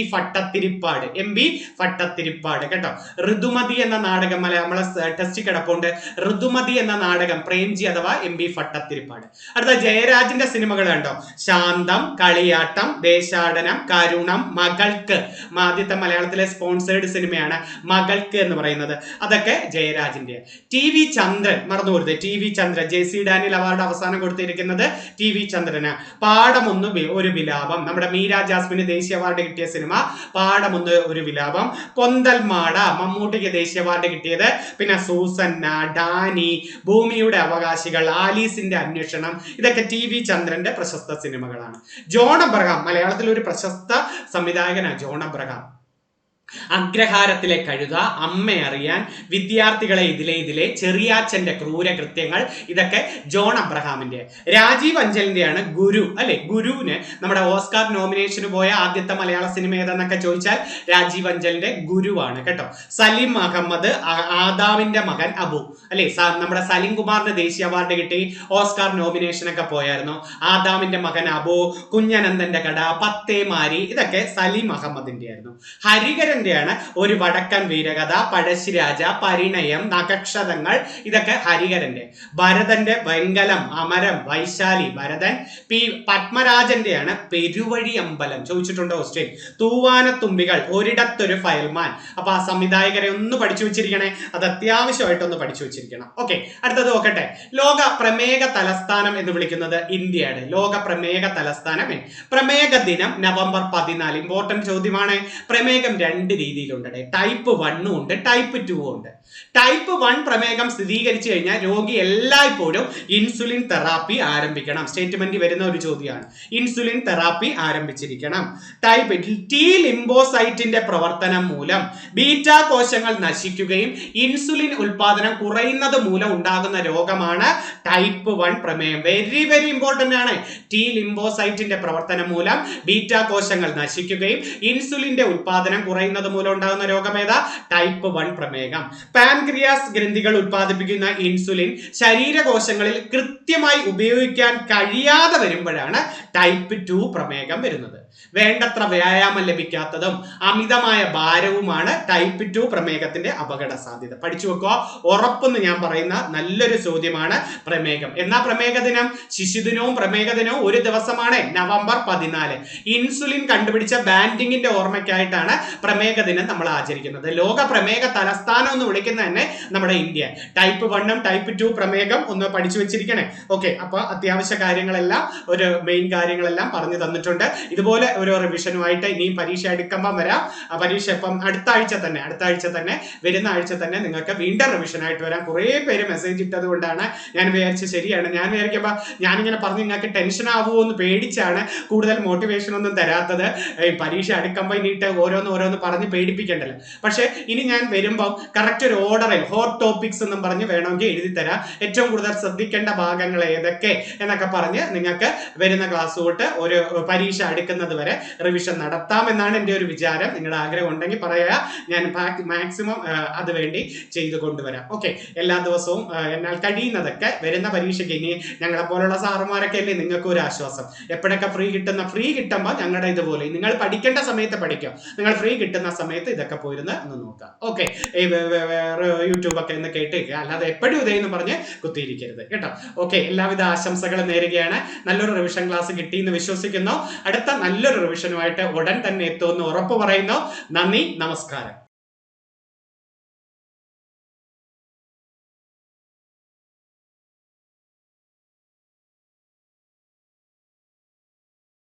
ഭട്ടത്തിരിപ്പാട് കേട്ടോ. ഋതുമതി എന്ന നാടകം നമ്മളെ ടെസ്റ്റ് കിടപ്പുണ്ട്. ഋതുമതി എന്ന നാടകം പ്രേംജി അഥവാ MB ഭട്ടത്തിരിപ്പാട്. അടുത്ത ജയരാജിന്റെ സിനിമകൾ കണ്ടോ? ശാന്തം, കളിയാട്ടം, ദേശാടനം, കരുണം, മകൾക്ക്. ആദ്യത്തെ മലയാളത്തിലെ സ്പോൺസേർഡ് സിനിമയാണ് മകൾക്ക് എന്ന് പറയുന്നത്. അതൊക്കെ ജയരാജിന്റെ. TV ചന്ദ്രൻ മറന്നുപോരുത്. TV ചന്ദ്രൻ, JC ഡാനിയൽ അവാർഡ് അവസാനം കൊടുത്തിരിക്കുന്നത് TV ചന്ദ്രന്. പാഠമൊന്ന് ഒരു വിലാപം, നമ്മുടെ മീര ജാസ്മിന് ദേശീയ അവാർഡ് കിട്ടിയ സിനിമ പാഠമൊന്ന് ഒരു വിലാപം. പൊന്തൽമാട മമ്മൂട്ടിക്ക് ദേശീയ അവാർഡ് കിട്ടിയത്. പിന്നെ സൂസന്ന, ഡാനി, ഭൂമിയുടെ അവകാശികൾ, ആലീസിന്റെ അന്വേഷണം, ഇതൊക്കെ TV ചന്ദ്രന്റെ പ്രശസ്ത സിനിമകളാണ്. ജോൺ അബ്രഹാം മലയാളത്തിൽ ഒരു പ്രശസ്ത സംവിധായകനാണ്. ജോൺ അബ്രഹാം അഗ്രഹാരത്തിലെ കഴുത, അമ്മ അറിയാൻ, വിദ്യാർത്ഥികളെ ഇതിലെ, ചെറിയാച്ചന്റെ ക്രൂരകൃത്യങ്ങൾ, ഇതൊക്കെ ജോൺ അബ്രഹാമിന്റെ. രാജീവ് അഞ്ചലിന്റെയാണ് ഗുരു അല്ലെ. ഗുരുവിന് നമ്മുടെ ഓസ്കാർ നോമിനേഷന് പോയ ആദ്യത്തെ മലയാള സിനിമ ഏതെന്നൊക്കെ ചോദിച്ചാൽ രാജീവ് അഞ്ചലിന്റെ ഗുരുവാണ് കേട്ടോ. സലിം അഹമ്മദ്, ആദാമിന്റെ മകൻ അബു അല്ലെ. നമ്മുടെ സലിം കുമാറിന് ദേശീയ അവാർഡ് കിട്ടി, ഓസ്കാർ നോമിനേഷനൊക്കെ പോയായിരുന്നു. ആദാമിന്റെ മകൻ അബു, കുഞ്ഞനന്ദന്റെ കട, പത്തേമാരി, ഇതൊക്കെ സലീം അഹമ്മദിന്റെ ആയിരുന്നു. ഹരിഹരന്റെയാണ് ഒരു വടക്കൻ വീരകഥ, പഴശ്ശിരാജ, പരിണയം, നഖക്ഷതങ്ങൾ, ഇതൊക്കെ ഹരിഹരന്റെ. ഭരതന്റെ വെങ്കലം, അമരം, വൈശാലി, ഭരതൻ. പി പത്മരാജന്റെയാണ് പെരുവഴി അമ്പലം, ചോദിച്ചിട്ടുണ്ടോ ക്വസ്റ്റ്യൻ. തൂവാനത്തുമ്പികൾ, ഒരിടത്തൊരു ഫയൽമാൻ. അപ്പൊ ആ സംവിധായകരെ ഒന്ന് പഠിച്ചു വെച്ചിരിക്കണേ, അത് അത്യാവശ്യമായിട്ടൊന്ന് പഠിച്ചു വെച്ചിരിക്കണം. ഓക്കെ, അടുത്തത് നോക്കട്ടെ. ലോക പ്രമേഹ തലസ്ഥാനം എന്ന് വിളിക്കുന്നത് ഇന്ത്യയുടെ. ലോക പ്രമേഹ തലസ്ഥാനം, പ്രമേഹ ദിനം നവംബർ 14. ഇമ്പോർട്ടന്റ് ചോദ്യമാണ്. പ്രമേഹം രണ്ട് രീതിയിലുണ്ട്, ടൈപ്പ് 1 ഉണ്ട്, ടൈപ്പ് 2 ഉണ്ട്. ടൈപ്പ് 1 പ്രമേഹം സ്ഥിരീകരിച്ചു കഴിഞ്ഞാൽ രോഗി എല്ലായ്പ്പോഴും ഇൻസുലിൻ തെറാപ്പി ആരംഭിക്കണം. സ്റ്റേറ്റ്മെന്റ് വരുന്ന ഒരു ചോദ്യമാണ്. ഇൻസുലിൻ തെറാപ്പി ആരംഭിച്ചിരിക്കണം. ടൈപ്പ് ടി ലിംബോസൈറ്റിന്റെ പ്രവർത്തനം മൂലം ബീറ്റാ കോശങ്ങൾ നശിക്കുകയും ഇൻസുലിൻ ഉൽപാദനം കുറയുന്നത് മൂലം ഉണ്ടാകുന്ന രോഗമാണ് ടൈപ്പ് 1 പ്രമേഹം. വെരി വെരി ഇമ്പോർട്ടന്റ് ആണ്. ടി ലിംബോസൈറ്റിന്റെ പ്രവർത്തനം മൂലം ബീറ്റാ കോശങ്ങൾ നശിക്കുകയും ഇൻസുലിന്റെ ഉൽപാദനം കുറയുന്നത് മൂലം ഉണ്ടാകുന്ന രോഗം ഏതാ? ടൈപ്പ് 1 പ്രമേഹം. പാൻക്രിയാസ് ഗ്രന്ഥികൾ ഉൽപ്പാദിപ്പിക്കുന്ന ഇൻസുലിൻ ശരീരകോശങ്ങളിൽ കൃത്യമായി ഉപയോഗിക്കാൻ കഴിയാതെ വരുമ്പോഴാണ് ടൈപ്പ് 2 പ്രമേഹം വരുന്നത്. വേണ്ടത്ര വ്യായാമം ലഭിക്കാത്തതും അമിതമായ ഭാരവുമാണ് ടൈപ്പ് 2 പ്രമേഹത്തിന്റെ അപകട സാധ്യത. പഠിച്ചു വെക്കുക, ഉറപ്പെന്ന് ഞാൻ പറയുന്ന നല്ലൊരു ചോദ്യമാണ് പ്രമേഹം. എന്നാ പ്രമേഹ ദിനം? ശിശുദിനവും പ്രമേഹ ദിനവും ഒരു ദിവസമാണ്, നവംബർ 14. ഇൻസുലിൻ കണ്ടുപിടിച്ച ബാൻഡിങ്ങിന്റെ ഓർമ്മയ്ക്കായിട്ടാണ് പ്രമേഹ ദിനം നമ്മൾ ആചരിക്കുന്നത്. ലോക പ്രമേഹ തലസ്ഥാനം എന്ന് വിളിക്കുന്ന തന്നെ നമ്മുടെ ഇന്ത്യ. ടൈപ്പ് 1 ടൈപ്പ് 2 പ്രമേഹം ഒന്ന് പഠിച്ചു വെച്ചിരിക്കണേ. ഓക്കെ, അപ്പൊ അത്യാവശ്യ കാര്യങ്ങളെല്ലാം, ഒരു മെയിൻ കാര്യങ്ങളെല്ലാം പറഞ്ഞു തന്നിട്ടുണ്ട്. ഇതുപോലെ ഓരോ റിവിഷനുമായിട്ട് ഇനിയും പരീക്ഷ എടുക്കുമ്പോൾ വരാം. പരീക്ഷ ഇപ്പം അടുത്ത ആഴ്ച തന്നെ വരുന്ന ആഴ്ച തന്നെ നിങ്ങൾക്ക് വീണ്ടും റിവിഷൻ ആയിട്ട് വരാം. കുറേ പേര് മെസ്സേജ് ഇട്ടത് കൊണ്ടാണ് ഞാൻ വിചാരിച്ചത്. ശരിയാണ്, ഞാൻ വിചാരിക്കുമ്പോൾ ഞാനിങ്ങനെ പറഞ്ഞ് നിങ്ങൾക്ക് ടെൻഷൻ ആവുമോ എന്ന് പേടിച്ചാണ് കൂടുതൽ മോട്ടിവേഷൻ ഒന്നും തരാത്തത്. പരീക്ഷ അടുക്കുമ്പോൾ ഇനിയിട്ട് ഓരോന്ന് പറഞ്ഞ് പേടിപ്പിക്കണ്ടല്ലോ. പക്ഷെ ഇനി ഞാൻ വരുമ്പോൾ കറക്റ്റ് ഒരു ഓർഡറിൽ ഹോട്ട് ടോപ്പിക്സ് എന്നും പറഞ്ഞ് വേണമെങ്കിൽ എഴുതി തരാം. ഏറ്റവും കൂടുതൽ ശ്രദ്ധിക്കേണ്ട ഭാഗങ്ങൾ ഏതൊക്കെ എന്നൊക്കെ പറഞ്ഞ് നിങ്ങൾക്ക് വരുന്ന ക്ലാസ് തൊട്ട് ഒരു പരീക്ഷ അടുക്കുന്നത് വരെ റിവിഷൻ നടത്താമെന്നാണ് എൻ്റെ ഒരു വിചാരം. നിങ്ങളുടെ ആഗ്രഹം ഉണ്ടെങ്കിൽ പറയാ, ഞാൻ മാക്സിമം അതുവേണ്ടി ചെയ്തു കൊണ്ടുവരാം. ഓക്കെ, എല്ലാ ദിവസവും എന്നാൽ കഴിയുന്നതൊക്കെ വരുന്ന പരീക്ഷയ്ക്ക്. ഇനി ഞങ്ങളെ പോലുള്ള സാറുമാരൊക്കെ അല്ലേ നിങ്ങൾക്ക് ഒരു ആശ്വാസം. എപ്പോഴൊക്കെ ഫ്രീ കിട്ടുമ്പോൾ ഞങ്ങളുടെ ഇതുപോലെ നിങ്ങൾ പഠിക്കേണ്ട സമയത്ത് പഠിക്കും, നിങ്ങൾ ഫ്രീ കിട്ടുന്ന സമയത്ത് ഇതൊക്കെ പോയിരുന്ന് ഒന്ന് നോക്കാം. ഓക്കെ, യൂട്യൂബൊക്കെ ഒന്ന് കേട്ടേക്കുക, അല്ലാതെ എപ്പോഴും ഇതേന്ന് പറഞ്ഞ് കുത്തിയിരിക്കരുത് കേട്ടോ. ഓക്കെ, എല്ലാവിധ ആശംസകളും നേരുകയാണ്. നല്ലൊരു റിവിഷൻ ക്ലാസ് കിട്ടിയെന്ന് വിശ്വസിക്കുന്നു. അടുത്ത നല്ലൊരു റിവിഷനുമായിട്ട് ഉടൻ തന്നെ എത്തുമെന്ന് ഉറപ്പ് പറയുന്നു. നന്ദി, നമസ്കാരം.